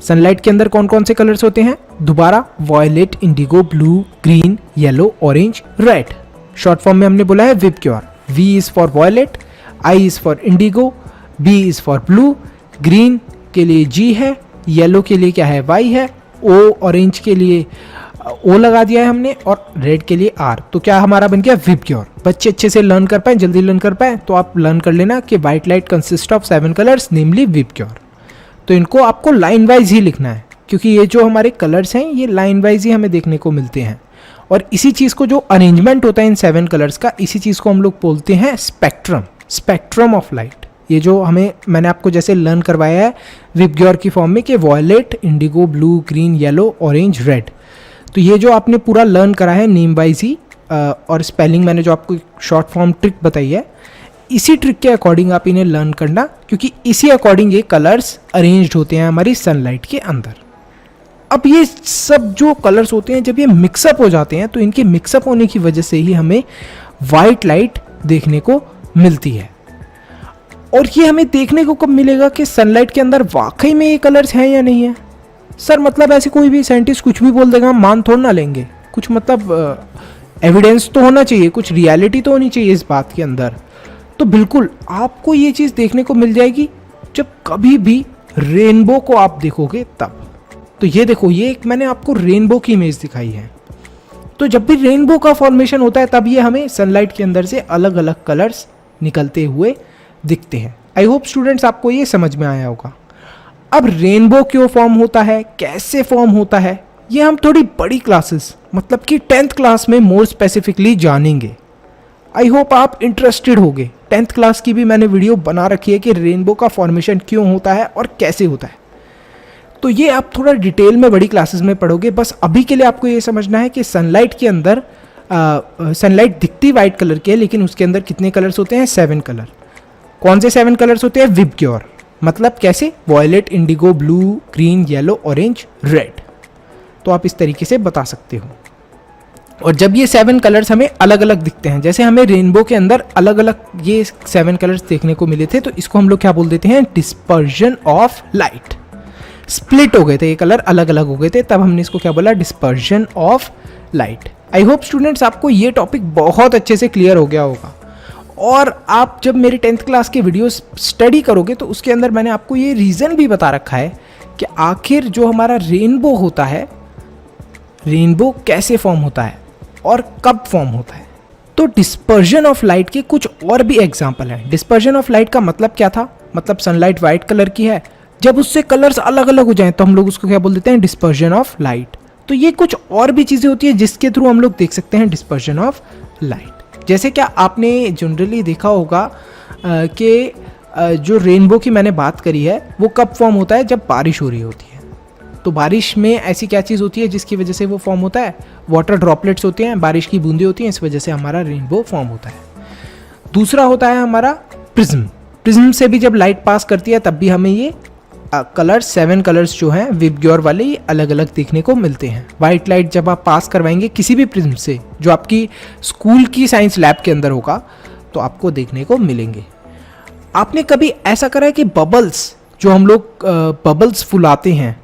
सनलाइट के अंदर कौन कौन से कलर्स होते हैं, दोबारा violet, indigo, blue, green, yellow, orange, red. Short form में हमने बोला है VIBGYOR. V is for violet, I is for indigo, B is for blue, green के लिए G है, येलो के लिए क्या है, Y है, O ऑरेंज के लिए O लगा दिया है हमने, और रेड के लिए R। तो क्या हमारा बन गया विबग्योर। बच्चे अच्छे से लर्न कर पाए, जल्दी लर्न कर पाए, तो आप लर्न कर लेना कि white light consist of 7 colours namely VIBGYOR. तो इनको आपको लाइन वाइज ही लिखना है, क्योंकि ये जो हमारे कलर्स हैं ये लाइन वाइज ही हमें देखने को मिलते हैं, और इसी चीज़ को जो अरेंजमेंट होता है इन 7 कलर्स का, इसी चीज़ को हम लोग बोलते हैं स्पेक्ट्रम, स्पेक्ट्रम ऑफ लाइट। ये जो मैंने आपको जैसे लर्न करवाया है विबग्योर की फॉर्म में कि violet, indigo, blue, green, yellow, orange, red, तो ये जो आपने पूरा लर्न करा है नेम वाइज ही, और स्पेलिंग मैंने जो आपको शॉर्ट फॉर्म ट्रिक बताई है, इसी ट्रिक के अकॉर्डिंग आप इन्हें लर्न करना, क्योंकि इसी अकॉर्डिंग ये कलर्स अरेंज्ड होते हैं हमारी सनलाइट के अंदर। अब ये सब जो कलर्स होते हैं जब ये मिक्सअप हो जाते हैं, तो इनके मिक्सअप होने की वजह से ही हमें वाइट लाइट देखने को मिलती है। और ये हमें देखने को कब मिलेगा कि सनलाइट के अंदर वाकई में ये कलर्स हैं या नहीं है। सर मतलब ऐसे कोई भी साइंटिस्ट कुछ भी बोल देगा, हम मान थोड़ा ना लेंगे, कुछ मतलब एविडेंस तो होना चाहिए, कुछ रियलिटी तो होनी चाहिए इस बात के अंदर। तो बिल्कुल आपको ये चीज़ देखने को मिल जाएगी जब कभी भी रेनबो को आप देखोगे तब। तो ये देखो, ये एक मैंने आपको रेनबो की इमेज दिखाई है। तो जब भी रेनबो का फॉर्मेशन होता है तब ये हमें सनलाइट के अंदर से अलग अलग कलर्स निकलते हुए दिखते हैं। आई होप स्टूडेंट्स आपको ये समझ में आया होगा। अब रेनबो क्यों फॉर्म होता है, कैसे फॉर्म होता है, ये हम थोड़ी बड़ी क्लासेस मतलब कि 10th क्लास में मोर स्पेसिफिकली जानेंगे। आई होप आप इंटरेस्टेड होगे। 10th क्लास की भी मैंने वीडियो बना रखी है कि रेनबो का फॉर्मेशन क्यों होता है और कैसे होता है, तो ये आप थोड़ा डिटेल में बड़ी क्लासेस में पढ़ोगे। बस अभी के लिए आपको ये समझना है कि सनलाइट के अंदर सनलाइट दिखती वाइट कलर की है, लेकिन उसके अंदर कितने कलर्स होते हैं, 7 कलर। कौन से 7 कलर्स होते हैं, विबग्योर, मतलब कैसे, violet, indigo, blue, green, yellow, orange, red. तो आप इस तरीके से बता सकते हो। और जब ये 7 कलर्स हमें अलग अलग दिखते हैं, जैसे हमें रेनबो के अंदर अलग अलग ये 7 कलर्स देखने को मिले थे, तो इसको हम लोग क्या बोल देते हैं, डिस्पर्जन ऑफ लाइट। स्प्लिट हो गए थे, ये कलर अलग अलग हो गए थे, तब हमने इसको क्या बोला, dispersion of light. I hope students आपको ये टॉपिक बहुत अच्छे से क्लियर हो गया होगा। और आप जब मेरे 10th क्लास के वीडियोस स्टडी करोगे तो उसके अंदर मैंने आपको ये रीज़न भी बता रखा है कि आखिर जो हमारा रेनबो होता है, रेनबो कैसे फॉर्म होता है और कब फॉर्म होता है। तो डिस्पर्जन ऑफ लाइट के कुछ और भी एग्जाम्पल हैं। डिस्पर्जन ऑफ लाइट का मतलब क्या था, मतलब सनलाइट वाइट कलर की है, जब उससे कलर्स अलग अलग हो जाएं तो हम लोग उसको क्या बोल देते हैं, डिस्पर्जन ऑफ लाइट। तो ये कुछ और भी चीज़ें होती है जिसके थ्रू हम लोग देख सकते हैं डिस्पर्जन ऑफ लाइट। जैसे क्या आपने जनरली देखा होगा कि जो रेनबो की मैंने बात करी है वो कब फॉर्म होता है, जब बारिश हो रही होती है। तो बारिश में ऐसी क्या चीज़ होती है जिसकी वजह से वो फॉर्म होता है, वाटर ड्रॉपलेट्स होते हैं, बारिश की बूंदें होती हैं, इस वजह से हमारा रेनबो फॉर्म होता है। दूसरा होता है हमारा प्रिज्म। प्रिज्म से भी जब लाइट पास करती है तब भी हमें ये कलर्स 7 कलर्स जो हैं विबग्योर वाले, ये अलग अलग देखने को मिलते हैं। वाइट लाइट जब आप पास करवाएंगे किसी भी प्रिज्म से जो आपकी स्कूल की साइंस लैब के अंदर होगा तो आपको देखने को मिलेंगे। आपने कभी ऐसा करा है कि बबल्स, जो हम लोग बबल्स फुलाते हैं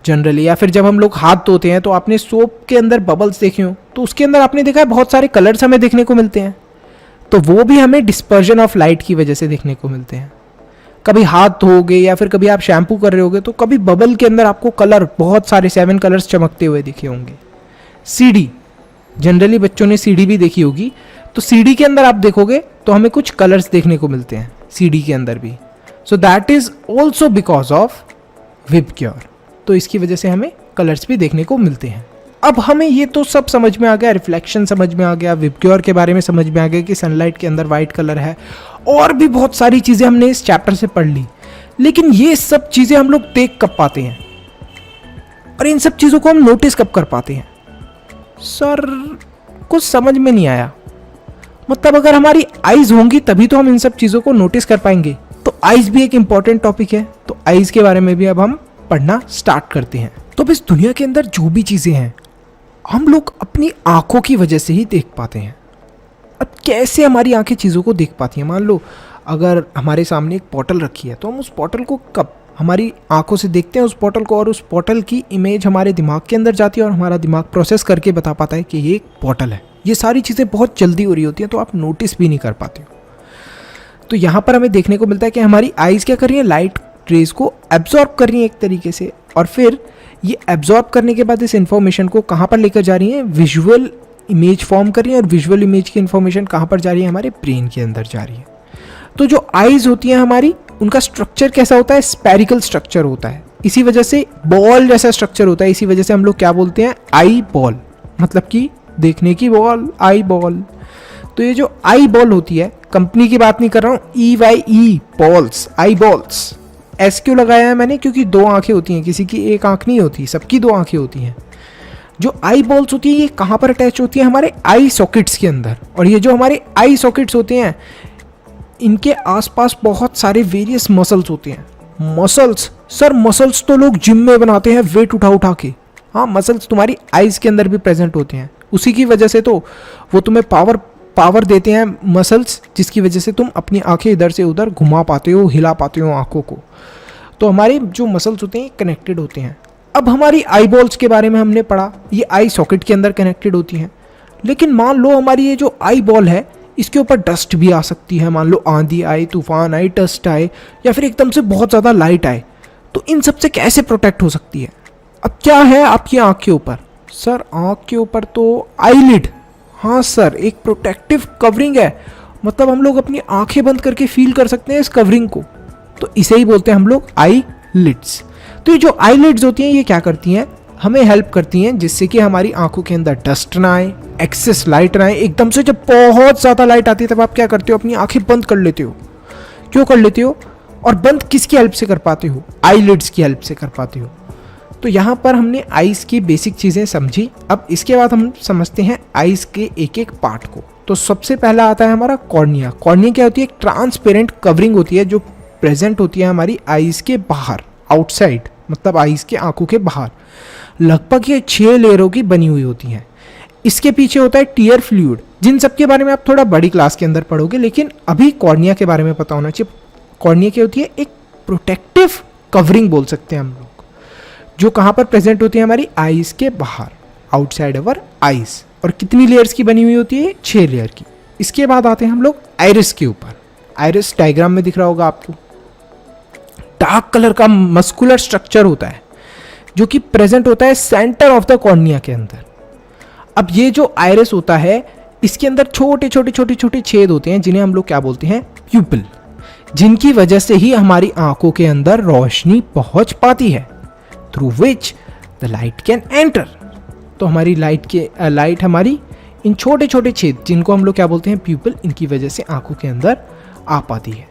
जनरली, या फिर जब हम लोग हाथ धोते हैं तो आपने सोप के अंदर बबल्स देखे हो, तो उसके अंदर आपने देखा है बहुत सारे कलर्स हमें देखने को मिलते हैं, तो वो भी हमें डिस्पर्जन ऑफ लाइट की वजह से देखने को मिलते हैं। कभी हाथ धोगे या फिर कभी आप शैम्पू कर रहे होगे तो कभी बबल के अंदर आपको कलर बहुत सारे 7 कलर्स चमकते हुए दिखे होंगे। सीडी, जनरली बच्चों ने सीडी भी देखी होगी, तो सीडी के अंदर आप देखोगे तो हमें कुछ कलर्स देखने को मिलते हैं सीडी के अंदर भी। So that is also because of VIBGYOR. तो इसकी वजह से हमें कलर्स भी देखने को मिलते हैं। अब हमें ये तो सब समझ में आ गया, रिफ्लेक्शन समझ में आ गया, विबग्योर के बारे में समझ में आ गया कि सनलाइट के अंदर वाइट कलर है, और भी बहुत सारी चीज़ें हमने इस चैप्टर से पढ़ ली। लेकिन ये सब चीज़ें हम लोग देख कब पाते हैं और इन सब चीज़ों को हम नोटिस कब कर पाते हैं? सर कुछ समझ में नहीं आया। मतलब अगर हमारी आइज़ होंगी तभी तो हम इन सब चीज़ों को नोटिस कर पाएंगे। तो आइज़ भी एक इम्पॉर्टेंट टॉपिक है, तो आइज़ के बारे में भी अब हम पढ़ना स्टार्ट करते हैं। तो इस दुनिया के अंदर जो भी चीज़ें हैं हम लोग अपनी आंखों की वजह से ही देख पाते हैं। अब कैसे हमारी आंखें चीज़ों को देख पाती हैं? मान लो अगर हमारे सामने एक बॉटल रखी है तो हम उस बॉटल को कब हमारी आंखों से देखते हैं उस बॉटल को, और उस बॉटल की इमेज हमारे दिमाग के अंदर जाती है और हमारा दिमाग प्रोसेस करके बता पाता है कि ये एक बॉटल है। ये सारी चीज़ें बहुत जल्दी हो रही होती हैं तो आप नोटिस भी नहीं कर पाते हो। तो यहाँ पर हमें देखने को मिलता है कि हमारी आइज़ क्या कर रही है, लाइट रेज को एब्जॉर्ब कर रही है एक तरीके से, और फिर ये एब्जॉर्ब करने के बाद इस इन्फॉर्मेशन को कहाँ पर लेकर जा रही है, विजुअल इमेज फॉर्म कर रही है, और विजुअल इमेज की इन्फॉर्मेशन कहाँ पर जा रही है, हमारे ब्रेन के अंदर जा रही है। तो जो आइज़ होती हैं हमारी, उनका स्ट्रक्चर कैसा होता है, स्पेरिकल स्ट्रक्चर होता है। इसी वजह से बॉल जैसा स्ट्रक्चर होता है, इसी वजह से हम लोग क्या बोलते हैं, आई बॉल, मतलब कि देखने की बॉल, आई बॉल। तो ये जो आई बॉल होती है, कंपनी की बात नहीं कर रहा हूँ, EYE बॉल्स, आई बॉल्स। एस क्यों लगाया है मैंने, क्योंकि 2 आंखें होती हैं, किसी की एक आंख नहीं होती, सबकी 2 आंखें होती हैं। जो आई बॉल्स होती है ये कहाँ पर अटैच होती है, हमारे आई सॉकेट्स के अंदर। और ये जो हमारे आई सॉकेट्स होते हैं इनके आसपास बहुत सारे वेरियस मसल्स होते हैं। मसल्स, सर मसल्स तो लोग जिम में बनाते हैं वेट उठा उठा के। हाँ, मसल्स तुम्हारी आइज़ के अंदर भी प्रेजेंट होते हैं, उसी की वजह से तो वो तुम्हें पावर देते हैं मसल्स, जिसकी वजह से तुम अपनी आंखें इधर से उधर घुमा पाते हो, हिला पाते हो आंखों को। तो हमारे जो मसल्स होते हैं कनेक्टेड होते हैं। अब हमारी आई बॉल्स के बारे में हमने पढ़ा, ये आई सॉकेट के अंदर कनेक्टेड होती हैं। लेकिन मान लो हमारी ये जो आई बॉल है इसके ऊपर डस्ट भी आ सकती है, मान लो आंधी आए, तूफान आए, डस्ट आए, या फिर एकदम से बहुत ज़्यादा लाइट आए, तो इन सब से कैसे प्रोटेक्ट हो सकती है? अब क्या है आपकी आँख के ऊपर? सर आँख के ऊपर तो आईलिड, हाँ सर, एक प्रोटेक्टिव कवरिंग है। मतलब हम लोग अपनी आंखें बंद करके फील कर सकते हैं इस कवरिंग को, तो इसे ही बोलते हैं हम लोग आई लिड्स। तो ये जो आई लिड्स होती हैं ये क्या करती हैं, हमें हेल्प करती हैं जिससे कि हमारी आंखों के अंदर डस्ट ना आए, एक्सेस लाइट ना आए। एकदम से जब बहुत ज़्यादा लाइट आती है तब आप क्या करते हो, अपनी आंखें बंद कर लेते हो। क्यों कर लेते हो, और बंद किसकी हेल्प से कर पाते हो, आई लिड्स की हेल्प से कर पाते हो। तो यहाँ पर हमने आइज़ की बेसिक चीज़ें समझी। अब इसके बाद हम समझते हैं आइज़ के एक एक पार्ट को। तो सबसे पहला आता है हमारा कॉर्निया। कॉर्निया क्या होती है, एक ट्रांसपेरेंट कवरिंग होती है जो प्रेजेंट होती है हमारी आइज़ के बाहर, आउटसाइड, मतलब आइज़ के आंखों के बाहर। लगभग ये 6 लेयरों की बनी हुई होती हैं। इसके पीछे होता है टीयर फ्लूइड, जिन सब के बारे में आप थोड़ा बड़ी क्लास के अंदर पढ़ोगे, लेकिन अभी कॉर्निया के बारे में पता होना चाहिए। कॉर्निया क्या होती है? एक प्रोटेक्टिव कवरिंग बोल सकते हैं हम लोग, जो कहाँ पर प्रेजेंट होती है? हमारी आईज के बाहर, आउटसाइड अवर आईज। और कितनी लेयर्स की बनी हुई होती है? 6 लेयर की। इसके बाद आते हैं हम लोग आइरिस के ऊपर। आइरिस डायग्राम में दिख रहा होगा आपको, डार्क कलर का मस्कुलर स्ट्रक्चर होता है जो कि प्रेजेंट होता है सेंटर ऑफ द कॉर्निया के अंदर। अब ये जो आइरिस होता है, इसके अंदर छोटे छोटे छोटे छोटे छेद होते हैं, जिन्हें हम लोग क्या बोलते हैं? प्यूपिल, जिनकी वजह से ही हमारी आंखों के अंदर रोशनी पहुंच पाती है, through which the light can enter. तो हमारी लाइट हमारी इन छोटे छोटे छेद, जिनको हम लोग क्या बोलते हैं? प्यूपिल, इनकी वजह से आंखों के अंदर आ पाती है।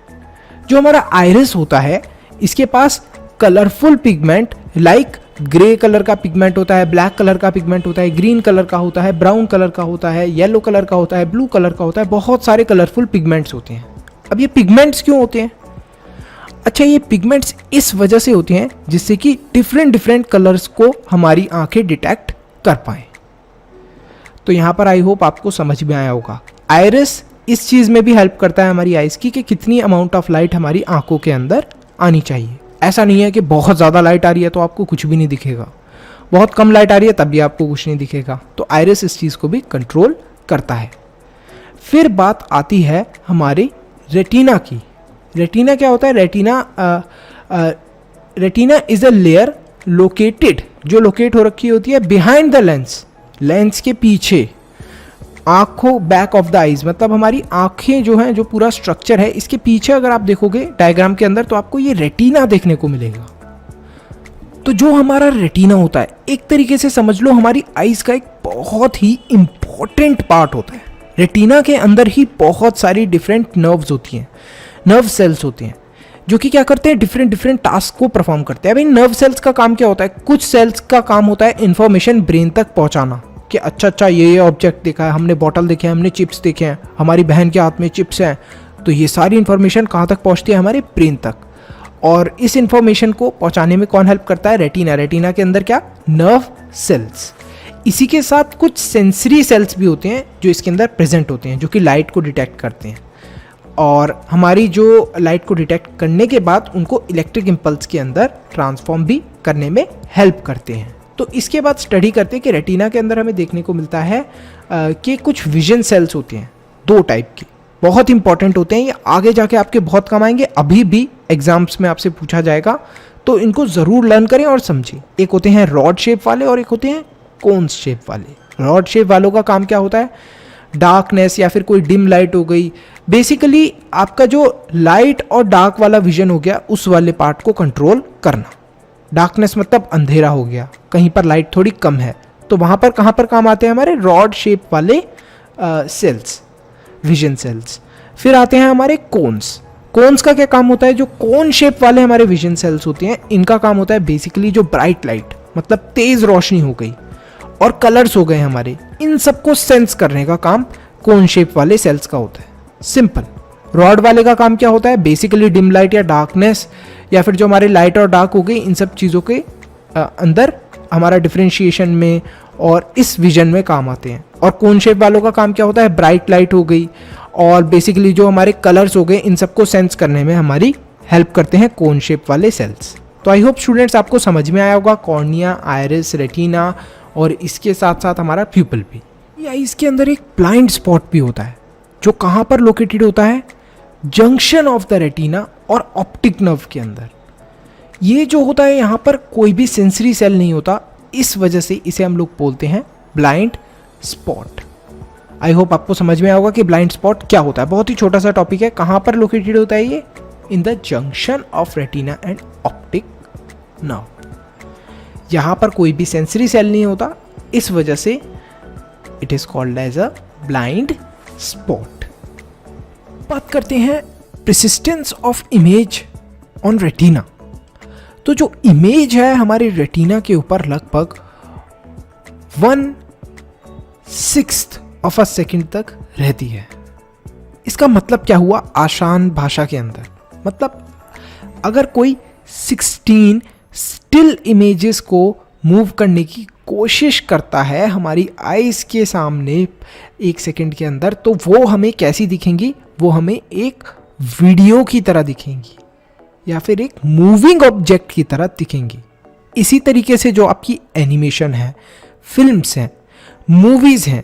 जो हमारा आइरिस होता है, इसके पास colourful pigment like grey colour का पिगमेंट होता है, ब्लैक कलर का पिगमेंट होता है, ग्रीन कलर का होता है, ब्राउन कलर का होता है, येलो कलर का होता है, ब्लू कलर का होता है, बहुत सारे कलरफुल पिगमेंट्स होते हैं। अब ये पिगमेंट्स क्यों होते हैं? अच्छा, ये पिगमेंट्स इस वजह से होते हैं जिससे कि डिफरेंट डिफरेंट कलर्स को हमारी आंखें डिटेक्ट कर पाए। तो यहाँ पर आई होप आपको समझ में आया होगा। आइरिस इस चीज़ में भी हेल्प करता है हमारी आइज़ की, कि कितनी अमाउंट ऑफ लाइट हमारी आंखों के अंदर आनी चाहिए। ऐसा नहीं है कि बहुत ज़्यादा लाइट आ रही है तो आपको कुछ भी नहीं दिखेगा, बहुत कम लाइट आ रही है तब भी आपको कुछ नहीं दिखेगा। तो आइरिस इस चीज़ को भी कंट्रोल करता है। फिर बात आती है हमारे रेटिना की। रेटिना क्या होता है? Retina is a layer located, जो लोकेट हो रखी होती है बिहाइंड द लेंस, लेंस के पीछे, आंखों बैक ऑफ द आईज, मतलब हमारी आंखें जो हैं, जो पूरा स्ट्रक्चर है, इसके पीछे अगर आप देखोगे डायग्राम के अंदर तो आपको ये रेटिना देखने को मिलेगा। तो जो हमारा रेटिना होता है, एक तरीके से समझ लो हमारी आईज का एक बहुत ही इंपॉर्टेंट पार्ट होता है। रेटिना के अंदर ही बहुत सारी डिफरेंट नर्व्स होती हैं, नर्व सेल्स होते हैं, जो कि क्या करते हैं? डिफरेंट डिफरेंट टास्क को परफॉर्म करते हैं। अभी नर्व सेल्स का काम क्या होता है? कुछ सेल्स का काम होता है इंफॉर्मेशन ब्रेन तक पहुंचाना, कि अच्छा ये ऑब्जेक्ट देखा है हमने, बॉटल देखे हैं हमने, चिप्स देखे हैं, हमारी बहन के हाथ में चिप्स हैं, तो ये सारी इन्फॉर्मेशन कहाँ तक पहुँचती है? हमारे ब्रेन तक। और इस इन्फॉर्मेशन को पहुँचाने में कौन हेल्प करता है? रेटिना। रेटिना के अंदर क्या? Nerve cells. इसी के साथ कुछ सेंसरी सेल्स भी होते हैं जो इसके अंदर प्रेजेंट होते हैं, जो कि लाइट को डिटेक्ट करते हैं, और हमारी जो लाइट को डिटेक्ट करने के बाद उनको इलेक्ट्रिक इम्पल्स के अंदर ट्रांसफॉर्म भी करने में हेल्प करते हैं। तो इसके बाद स्टडी करते हैं कि रेटिना के अंदर हमें देखने को मिलता है कि कुछ विजन सेल्स होते हैं, 2 टाइप के, बहुत इंपॉर्टेंट होते हैं। ये आगे जाके आपके बहुत काम आएंगे, अभी भी एग्जाम्स में आपसे पूछा जाएगा, तो इनको ज़रूर लर्न करें और समझें। एक होते हैं रॉड शेप वाले और एक होते हैं कोन्स शेप वाले। रॉड शेप वालों का काम क्या होता है? डार्कनेस या फिर कोई डिम लाइट हो गई, बेसिकली आपका जो लाइट और डार्क वाला विजन हो गया, उस वाले पार्ट को कंट्रोल करना। डार्कनेस मतलब अंधेरा हो गया, कहीं पर लाइट थोड़ी कम है, तो वहाँ पर कहाँ पर काम आते हैं? हमारे रॉड शेप वाले सेल्स, विजन सेल्स। फिर आते हैं हमारे कोन्स। कोन्स का क्या काम होता है? जो कोन शेप वाले हमारे विजन सेल्स होते हैं, इनका काम होता है बेसिकली जो ब्राइट लाइट, मतलब तेज रोशनी हो गई और कलर्स हो गए हमारे, इन सबको सेंस करने का काम कोन शेप वाले सेल्स का होता है। सिंपल। रॉड वाले का काम क्या होता है? बेसिकली डिम लाइट या डार्कनेस, या फिर जो हमारे लाइट और डार्क हो गई, इन सब चीज़ों के अंदर हमारा डिफरेंशिएशन में और इस विजन में काम आते हैं। और कोन शेप वालों का काम क्या होता है? ब्राइट लाइट हो गई और बेसिकली जो हमारे कलर्स हो गए, इन सबको सेंस करने में हमारी हेल्प करते हैं कोन शेप वाले सेल्स। तो आई होप स्टूडेंट्स आपको समझ में आया होगा कॉर्निया, आइरिस, रेटिना और इसके साथ साथ हमारा प्यूपिल भी। या इसके अंदर एक ब्लाइंड स्पॉट भी होता है, जो कहाँ पर लोकेटेड होता है? जंक्शन ऑफ द रेटिना और ऑप्टिक नर्व के अंदर। ये जो होता है, यहाँ पर कोई भी सेंसरी सेल नहीं होता, इस वजह से इसे हम लोग बोलते हैं ब्लाइंड स्पॉट। आई होप आपको समझ में आया होगा कि ब्लाइंड स्पॉट क्या होता है। बहुत ही छोटा सा टॉपिक है। कहाँ पर लोकेटेड होता है ये? In the junction of retina and optic nerve. यहाँ पर कोई भी सेंसरी सेल नहीं होता, इस वजह से it is called as a blind spot. बात करते हैं persistence of image on retina. तो जो इमेज है हमारे रेटिना के ऊपर लगभग 1/6 ऑफ अ सेकेंड तक रहती है। इसका मतलब क्या हुआ आसान भाषा के अंदर? मतलब अगर कोई 16 स्टिल इमेजेस को मूव करने की कोशिश करता है हमारी आइज़ के सामने 1 सेकंड के अंदर, तो वो हमें कैसी दिखेंगी? वो हमें एक वीडियो की तरह दिखेंगी या फिर एक मूविंग ऑब्जेक्ट की तरह दिखेंगी। इसी तरीके से जो आपकी एनिमेशन है, फिल्म्स हैं, मूवीज़ हैं,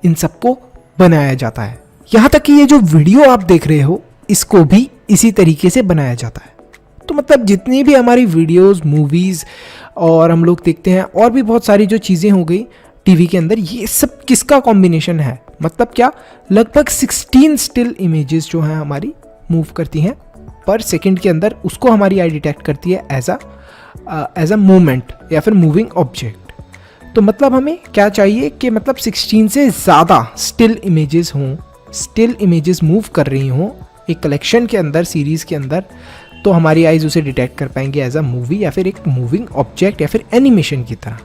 इन सबको बनाया जाता है। यहाँ तक कि ये जो वीडियो आप देख रहे हो, इसको भी इसी तरीके से बनाया जाता है। तो मतलब जितनी भी हमारी वीडियोस, मूवीज़ और हम लोग देखते हैं, और भी बहुत सारी जो चीज़ें हो गई टीवी के अंदर, ये सब किसका कॉम्बिनेशन है? मतलब क्या, लगभग 16 स्टिल इमेजेस जो हैं हमारी मूव करती हैं पर सेकंड के अंदर, उसको हमारी आई डिटेक्ट करती है एज अ मूवमेंट या फिर मूविंग ऑब्जेक्ट। तो मतलब हमें क्या चाहिए कि मतलब 16 से ज़्यादा स्टिल इमेजेस हों, स्टिल इमेजेस मूव कर रही हों एक कलेक्शन के अंदर, सीरीज़ के अंदर, तो हमारी आइज़ उसे डिटेक्ट कर पाएंगे एज अ मूवी या फिर एक मूविंग ऑब्जेक्ट या फिर एनिमेशन की तरह।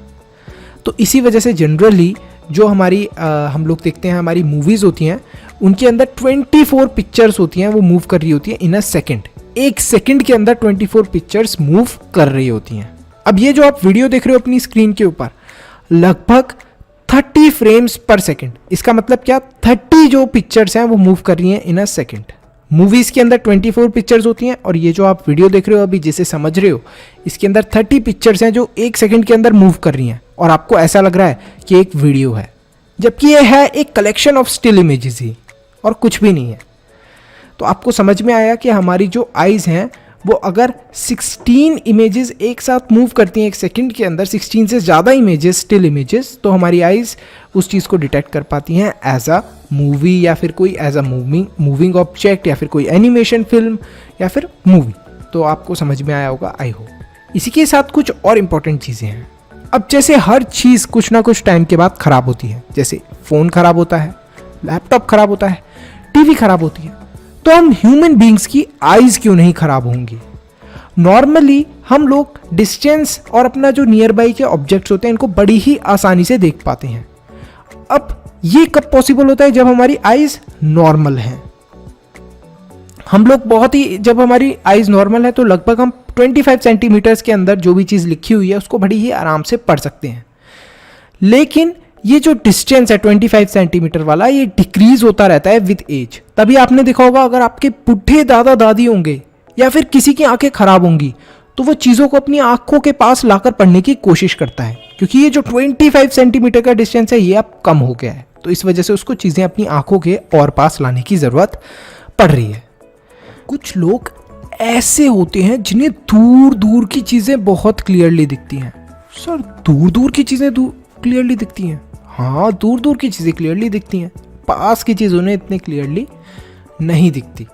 तो इसी वजह से जनरली जो हमारी हम लोग देखते हैं हमारी मूवीज़ होती हैं, उनके अंदर 24 पिक्चर्स होती हैं, वो मूव कर रही होती हैं इन अ सेकेंड। 1 सेकेंड के अंदर 24 पिक्चर्स मूव कर रही होती हैं। अब ये जो आप वीडियो देख रहे हो अपनी स्क्रीन के ऊपर, लगभग 30 फ्रेम्स पर सेकेंड। इसका मतलब क्या, 30 जो पिक्चर्स हैं वो मूव कर रही हैं इन अ सेकेंड। मूवीज़ के अंदर 24 पिक्चर्स होती हैं और ये जो आप वीडियो देख रहे हो अभी, जिसे समझ रहे हो, इसके अंदर 30 पिक्चर्स हैं जो 1 सेकंड के अंदर मूव कर रही हैं और आपको ऐसा लग रहा है कि एक वीडियो है, जबकि ये है एक कलेक्शन ऑफ स्टिल इमेजेस ही और कुछ भी नहीं है। तो आपको समझ में आया कि हमारी जो आइज़ हैं वो अगर 16 इमेजेस एक साथ मूव करती हैं 1 सेकंड के अंदर, 16 से ज़्यादा इमेजेस, स्टिल इमेजेस, तो हमारी आइज़ उस चीज़ को डिटेक्ट कर पाती हैं एज अ मूवी या फिर कोई एज अ मूविंग ऑब्जेक्ट या फिर कोई एनिमेशन फिल्म या फिर मूवी। तो आपको समझ में आया होगा, आई होप। इसी के साथ कुछ और इम्पोर्टेंट चीज़ें हैं। अब जैसे हर चीज़ कुछ ना कुछ टाइम के बाद ख़राब होती है, जैसे फ़ोन ख़राब होता है, लैपटॉप ख़राब होता है, टीवी ख़राब होती है, तो हम ह्यूमन बींग्स की आइज़ क्यों नहीं ख़राब होंगी? नॉर्मली हम लोग डिस्टेंस और अपना जो नियर बाई के ऑब्जेक्ट्स होते हैं, इनको बड़ी ही आसानी से देख पाते हैं। अब ये कब पॉसिबल होता है? जब हमारी आइज़ नॉर्मल हैं। हम लोग बहुत ही, जब हमारी आइज़ नॉर्मल है तो लगभग हम 25 सेंटीमीटर्स के अंदर जो भी चीज़ लिखी हुई है उसको बड़ी ही आराम से पढ़ सकते हैं। लेकिन ये जो डिस्टेंस है 25 सेंटीमीटर वाला, ये डिक्रीज होता रहता है विद एज। तभी आपने देखा होगा, अगर आपके बुढ़े दादा दादी होंगे या फिर किसी की आंखें खराब होंगी, तो वो चीज़ों को अपनी आंखों के पास लाकर पढ़ने की कोशिश करता है, क्योंकि ये जो 25 सेंटीमीटर का डिस्टेंस है ये अब कम हो गया है। तो इस वजह से उसको चीज़ें अपनी आंखों के और पास लाने की ज़रूरत पड़ रही है। कुछ लोग ऐसे होते हैं जिन्हें दूर दूर की चीज़ें बहुत क्लियरली दिखती हैं। सर, दूर दूर की चीज़ें क्लियरली दिखती हैं? हाँ, दूर दूर की चीज़ें क्लियरली दिखती हैं, पास की चीज़ उन्हें इतनी क्लियरली नहीं दिखती।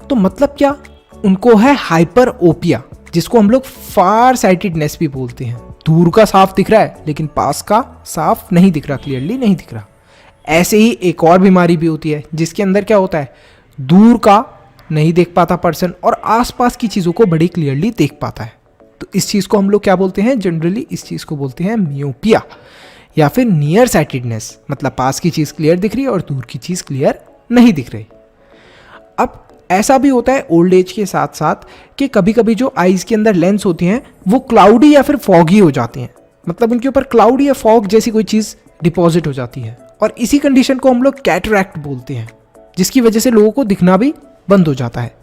तो मतलब क्या, उनको है हाइपर ओपिया, जिसको हम लोग फार साइटेडनेस भी बोलते हैं। दूर का साफ दिख रहा है लेकिन पास का साफ नहीं दिख रहा, क्लियरली नहीं दिख रहा। ऐसे ही एक और बीमारी भी होती है जिसके अंदर क्या होता है, दूर का नहीं देख पाता पर्सन और आसपास की चीज़ों को बड़ी क्लियरली देख पाता है। तो इस चीज़ को हम लोग क्या बोलते हैं? जनरली इस चीज़ को बोलते हैं मियोपिया या फिर नियर साइटेडनेस। मतलब पास की चीज़ क्लियर दिख रही है और दूर की चीज़ क्लियर नहीं दिख रही। अब ऐसा भी होता है ओल्ड एज के साथ साथ कि कभी कभी जो आइज़ के अंदर लेंस होती हैं वो क्लाउडी या फिर फॉगी हो जाती हैं। मतलब उनके ऊपर क्लाउड या फॉग जैसी कोई चीज़ डिपॉजिट हो जाती है और इसी कंडीशन को हम लोग कैटरैक्ट बोलते हैं, जिसकी वजह से लोगों को दिखना भी बंद हो जाता है।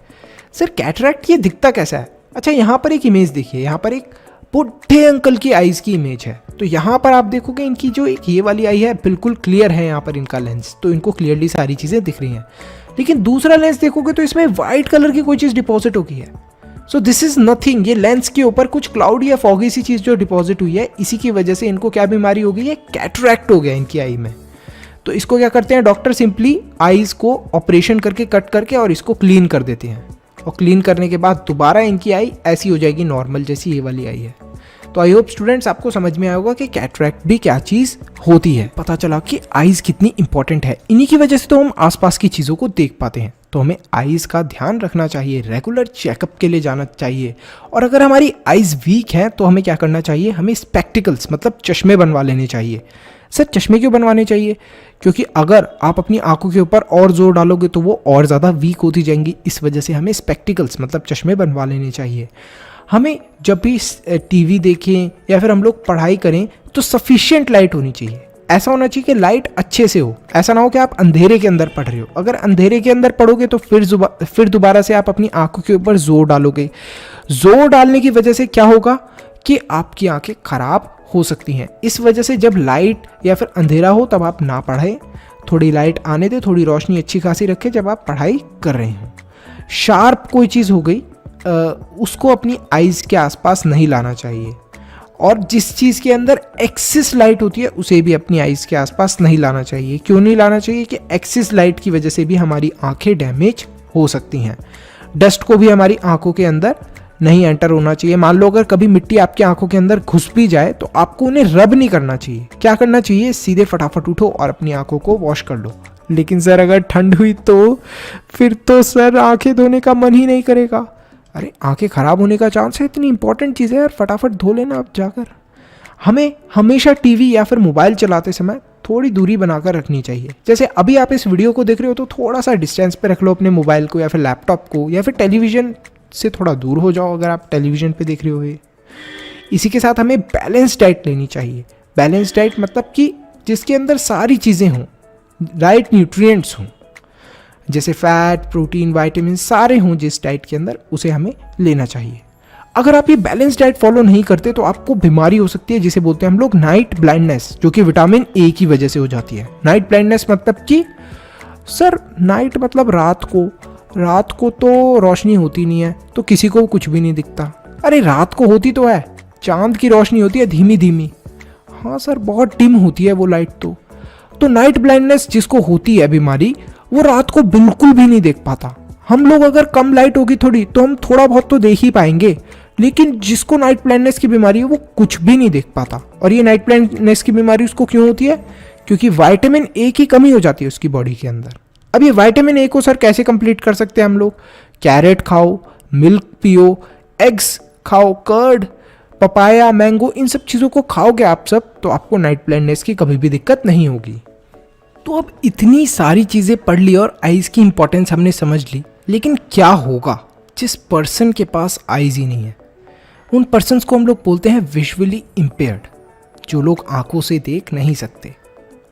सर, कैटरैक्ट ये दिखता कैसा है? अच्छा, यहाँ पर एक इमेज देखिए, यहाँ पर एक बुढ़े अंकल की आइज़ की इमेज है। तो यहाँ पर आप देखोगे इनकी जो एक ये वाली आई है बिल्कुल क्लियर है, यहाँ पर इनका लेंस, तो इनको क्लियरली सारी चीज़ें दिख रही हैं। लेकिन दूसरा लेंस देखोगे तो इसमें वाइट कलर की कोई चीज़ डिपॉजिट हो गई है। सो दिस इज नथिंग, ये लेंस के ऊपर कुछ क्लाउडी या फॉगी सी चीज़ जो डिपॉजिट हुई है, इसी की वजह से इनको क्या बीमारी हो गई है? कैटरैक्ट हो गया इनकी आई में। तो इसको क्या करते हैं डॉक्टर? सिंपली आईज को ऑपरेशन करके कट करके और इसको क्लीन कर देते हैं, और क्लीन करने के बाद दोबारा इनकी आई ऐसी हो जाएगी नॉर्मल जैसी ये वाली आई है। तो आई होप स्टूडेंट्स आपको समझ में आया होगा कि कैटरैक्ट भी क्या चीज़ होती है। पता चला कि आईज कितनी इंपॉर्टेंट है। इन्हीं की वजह से तो हम आसपास की चीज़ों को देख पाते हैं। तो हमें आईज का ध्यान रखना चाहिए, रेगुलर चेकअप के लिए जाना चाहिए। और अगर हमारी आईज वीक है तो हमें क्या करना चाहिए? हमें स्पेक्टिकल्स मतलब चश्मे बनवा लेने चाहिए। सर, चश्मे क्यों बनवाने चाहिए? क्योंकि अगर आप अपनी आंखों के ऊपर और जोर डालोगे तो वो और ज़्यादा वीक होती जाएंगी। इस वजह से हमें स्पेक्टिकल्स मतलब चश्मे बनवा लेने चाहिए। हमें जब भी टीवी देखें या फिर हम लोग पढ़ाई करें तो सफिशिएंट लाइट होनी चाहिए। ऐसा होना चाहिए कि लाइट अच्छे से हो। ऐसा ना हो कि आप अंधेरे के अंदर पढ़ रहे हो। अगर अंधेरे के अंदर पढ़ोगे तो फिर दोबारा से आप अपनी आंखों के ऊपर जोर डालोगे। जोर डालने की वजह से क्या होगा कि आपकी आंखें खराब हो सकती हैं। इस वजह से जब लाइट या फिर अंधेरा हो तब आप ना पढ़ें, थोड़ी लाइट आने दें, थोड़ी रोशनी अच्छी खासी रखें जब आप पढ़ाई कर रहे हो। शार्प कोई चीज़ हो गई उसको अपनी आइज़ के आसपास नहीं लाना चाहिए, और जिस चीज़ के अंदर एक्सेस लाइट होती है उसे भी अपनी आइज़ के आसपास नहीं लाना चाहिए। क्यों नहीं लाना चाहिए कि एक्सेस लाइट की वजह से भी हमारी आंखें डैमेज हो सकती हैं। डस्ट को भी हमारी आंखों के अंदर नहीं एंटर होना चाहिए। मान लो अगर कभी मिट्टी आपकी आंखों के अंदर घुस भी जाए तो आपको उन्हें रब नहीं करना चाहिए। क्या करना चाहिए, सीधे फटाफट उठो और अपनी आंखों को वॉश कर लो। लेकिन सर अगर ठंड हुई तो फिर तो सर आंखें धोने का मन ही नहीं करेगा। अरे आंखें खराब होने का चांस है, इतनी इंपॉर्टेंट चीज़ है यार, फटाफट धो लेना आप जाकर। हमें हमेशा टीवी या फिर मोबाइल चलाते समय थोड़ी दूरी बनाकर रखनी चाहिए। जैसे अभी आप इस वीडियो को देख रहे हो तो थोड़ा सा डिस्टेंस पे रख लो अपने मोबाइल को या फिर लैपटॉप को, या फिर टेलीविज़न से थोड़ा दूर हो जाओ अगर आप टेलीविज़न पे देख रहे हो। इसी के साथ हमें बैलेंस डाइट लेनी चाहिए। बैलेंस डाइट मतलब कि जिसके अंदर सारी चीज़ें हों, राइट न्यूट्रिएंट्स हों, जैसे फैट, प्रोटीन, विटामिन सारे हों जिस डाइट के अंदर, उसे हमें लेना चाहिए। अगर आप ये बैलेंस डाइट फॉलो नहीं करते तो आपको बीमारी हो सकती है जिसे बोलते हैं हम लोग नाइट ब्लाइंडनेस, जो कि विटामिन ए की वजह से हो जाती है। नाइट ब्लाइंडनेस मतलब कि सर नाइट मतलब रात को तो रोशनी होती नहीं है तो किसी को कुछ भी नहीं दिखता। अरे रात को होती तो है, चांद की रोशनी होती है धीमी धीमी। हाँ सर बहुत डिम होती है वो लाइट। तो नाइट ब्लाइंडनेस जिसको होती है बीमारी, वो रात को बिल्कुल भी नहीं देख पाता। हम लोग अगर कम लाइट होगी थोड़ी तो हम थोड़ा बहुत तो देख ही पाएंगे, लेकिन जिसको नाइट ब्लाइंडनेस की बीमारी है वो कुछ भी नहीं देख पाता। और ये नाइट ब्लाइंडनेस की बीमारी उसको क्यों होती है, क्योंकि विटामिन ए की कमी हो जाती है उसकी बॉडी के अंदर। अब ये विटामिन ए को सर कैसे कंप्लीट कर सकते हैं हम लोग, कैरेट खाओ, मिल्क पियो, एग्स खाओ, कर्ड, पपाया, मैंगो, इन सब चीज़ों को खाओगे आप सब तो आपको नाइट ब्लाइंडनेस की कभी भी दिक्कत नहीं होगी। तो अब इतनी सारी चीज़ें पढ़ ली और आइज़ की इंपॉर्टेंस हमने समझ ली, लेकिन क्या होगा जिस पर्सन के पास आइज़ ही नहीं है? उन पर्सन्स को हम लोग बोलते हैं विजुअली इम्पेयर्ड, जो लोग आंखों से देख नहीं सकते।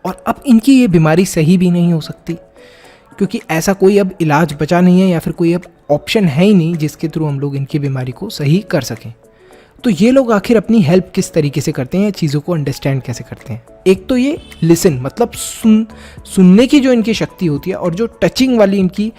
और अब इनकी ये बीमारी सही भी नहीं हो सकती, क्योंकि ऐसा कोई अब इलाज बचा नहीं है या फिर कोई अब ऑप्शन है ही नहीं जिसके थ्रू हम लोग इनकी बीमारी को सही कर सकें। तो ये लोग आखिर अपनी हेल्प किस तरीके से करते हैं, चीज़ों को अंडरस्टैंड कैसे करते हैं? एक तो ये लिसन, मतलब सुनने की जो इनकी शक्ति होती है, और जो टचिंग वाली इनकी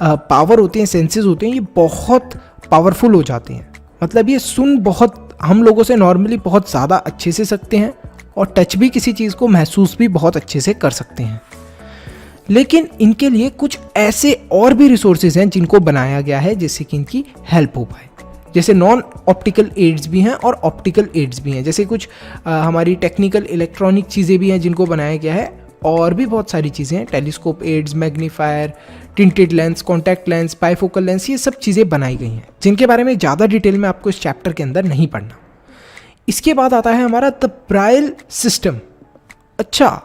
पावर होती है, सेंसेस होते हैं, ये बहुत पावरफुल हो जाते हैं। मतलब ये सुन बहुत हम लोगों से नॉर्मली बहुत ज़्यादा अच्छे से सकते हैं, और टच भी किसी चीज़ को महसूस भी बहुत अच्छे से कर सकते हैं। लेकिन इनके लिए कुछ ऐसे और भी रिसोर्सेज हैं जिनको बनाया गया है जिससे कि इनकी हेल्प हो पाए। जैसे नॉन ऑप्टिकल एड्स भी हैं और ऑप्टिकल एड्स भी हैं। जैसे कुछ हमारी टेक्निकल इलेक्ट्रॉनिक चीज़ें भी हैं जिनको बनाया गया है, और भी बहुत सारी चीज़ें हैं, telescope aids, magnifier, tinted lens, contact lens, bifocal lens, ये सब चीज़ें बनाई गई हैं जिनके बारे में ज़्यादा डिटेल में आपको इस चैप्टर के अंदर नहीं पढ़ना। इसके बाद आता है हमारा द ब्राइल सिस्टम। अच्छा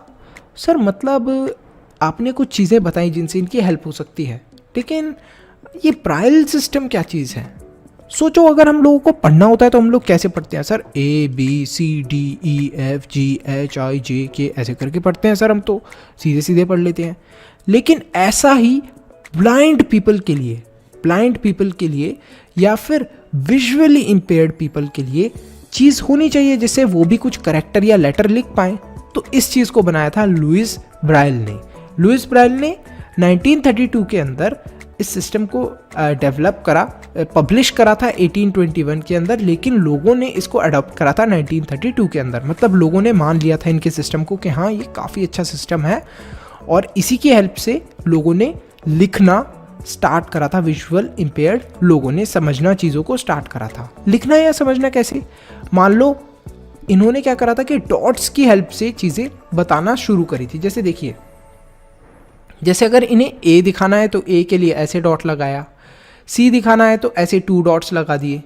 सर, मतलब आपने कुछ चीज़ें बताई जिनसे इनकी हेल्प हो सकती है, लेकिन ये ब्राइल सिस्टम क्या चीज़ है? सोचो अगर हम लोगों को पढ़ना होता है तो हम लोग कैसे पढ़ते हैं सर? ABCDEFGHIJK ऐसे करके पढ़ते हैं सर, हम तो सीधे सीधे पढ़ लेते हैं। लेकिन ऐसा ही ब्लाइंड पीपल के लिए या फिर विजुअली इम्पेयर्ड पीपल के लिए चीज़ होनी चाहिए जिससे वो भी कुछ करैक्टर या लेटर लिख पाएँ। तो इस चीज़ को बनाया था लुइस ब्राइल ने। लुइस ब्राइल ने 1932 के अंदर इस सिस्टम को डेवलप करा, पब्लिश करा था 1821 के अंदर, लेकिन लोगों ने इसको अडॉप्ट करा था 1932 के अंदर। मतलब लोगों ने मान लिया था इनके सिस्टम को कि हाँ ये काफ़ी अच्छा सिस्टम है, और इसी की हेल्प से लोगों ने लिखना स्टार्ट करा था। विजुअल इम्पेयर्ड लोगों ने समझना चीज़ों को स्टार्ट करा था। लिखना या समझना कैसे? मान लो इन्होंने क्या करा था कि डॉट्स की हेल्प से चीज़ें बताना शुरू करी थी। जैसे देखिए, जैसे अगर इन्हें ए दिखाना है तो ए के लिए ऐसे डॉट लगाया, सी दिखाना है तो ऐसे 2 डॉट्स लगा दिए,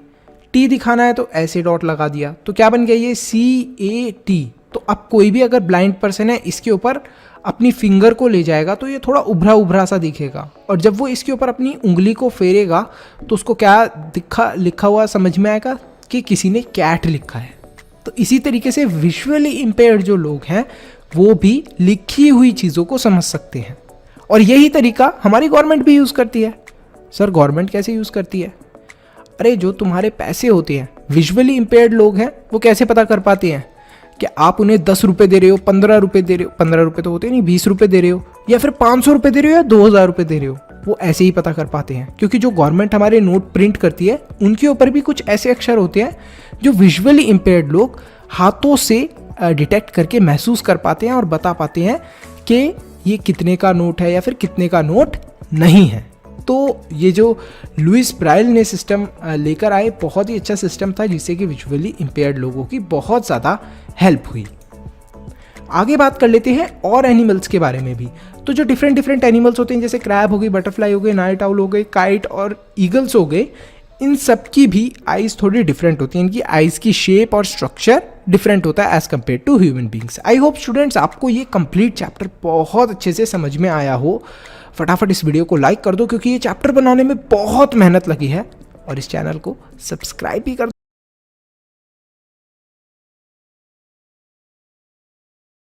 टी दिखाना है तो ऐसे डॉट लगा दिया, तो क्या बन गया ये CAT, तो अब कोई भी अगर ब्लाइंड पर्सन है इसके ऊपर अपनी फिंगर को ले जाएगा तो ये थोड़ा उभरा उभरा सा दिखेगा, और जब वो इसके ऊपर अपनी उंगली को फेरेगा तो उसको क्या लिखा हुआ समझ में आएगा कि किसी ने कैट लिखा है। तो इसी तरीके से विजुअली इम्पेयर्ड जो लोग हैं वो भी लिखी हुई चीज़ों को समझ सकते हैं, और यही तरीका हमारी गवर्नमेंट भी यूज़ करती है। सर गवर्नमेंट कैसे यूज़ करती है? अरे जो तुम्हारे पैसे होते हैं, विजुअली इम्पेयर्ड लोग हैं वो कैसे पता कर पाते हैं कि आप उन्हें 10 रुपये दे रहे हो, 15 रुपये दे रहे हो, 15 रुपये तो होते नहीं, 20 रुपये दे रहे हो, या फिर 500 रुपये दे रहे हो, या 2000 रुपये दे रहे हो, वो ऐसे ही पता कर पाते हैं। क्योंकि जो गवर्नमेंट हमारे नोट प्रिंट करती है उनके ऊपर भी कुछ ऐसे अक्षर होते हैं जो विजुअली इम्पेयर्ड लोग हाथों से डिटेक्ट करके महसूस कर पाते हैं और बता पाते हैं कि ये कितने का नोट है या फिर कितने का नोट नहीं है। तो ये जो लुइस ब्राइल ने सिस्टम लेकर आए, बहुत ही अच्छा सिस्टम था जिससे कि विजुअली इम्पेयर्ड लोगों की बहुत ज़्यादा हेल्प हुई। आगे बात कर लेते हैं और एनिमल्स के बारे में भी। तो जो डिफरेंट एनिमल्स होते हैं जैसे क्रैब हो गई, बटरफ्लाई हो गई, नाइट आउल हो गई, काइट और ईगल्स हो गए, इन सब की भी आइज़ थोड़ी डिफरेंट होती हैं। इनकी आइज़ की शेप और स्ट्रक्चर डिफरेंट होता है as compared to human beings. I hope students आपको ये कंप्लीट चैप्टर बहुत अच्छे से समझ में आया हो। फटाफट इस वीडियो को लाइक कर दो क्योंकि ये चैप्टर बनाने में बहुत मेहनत लगी है, और इस चैनल को सब्सक्राइब भी कर दो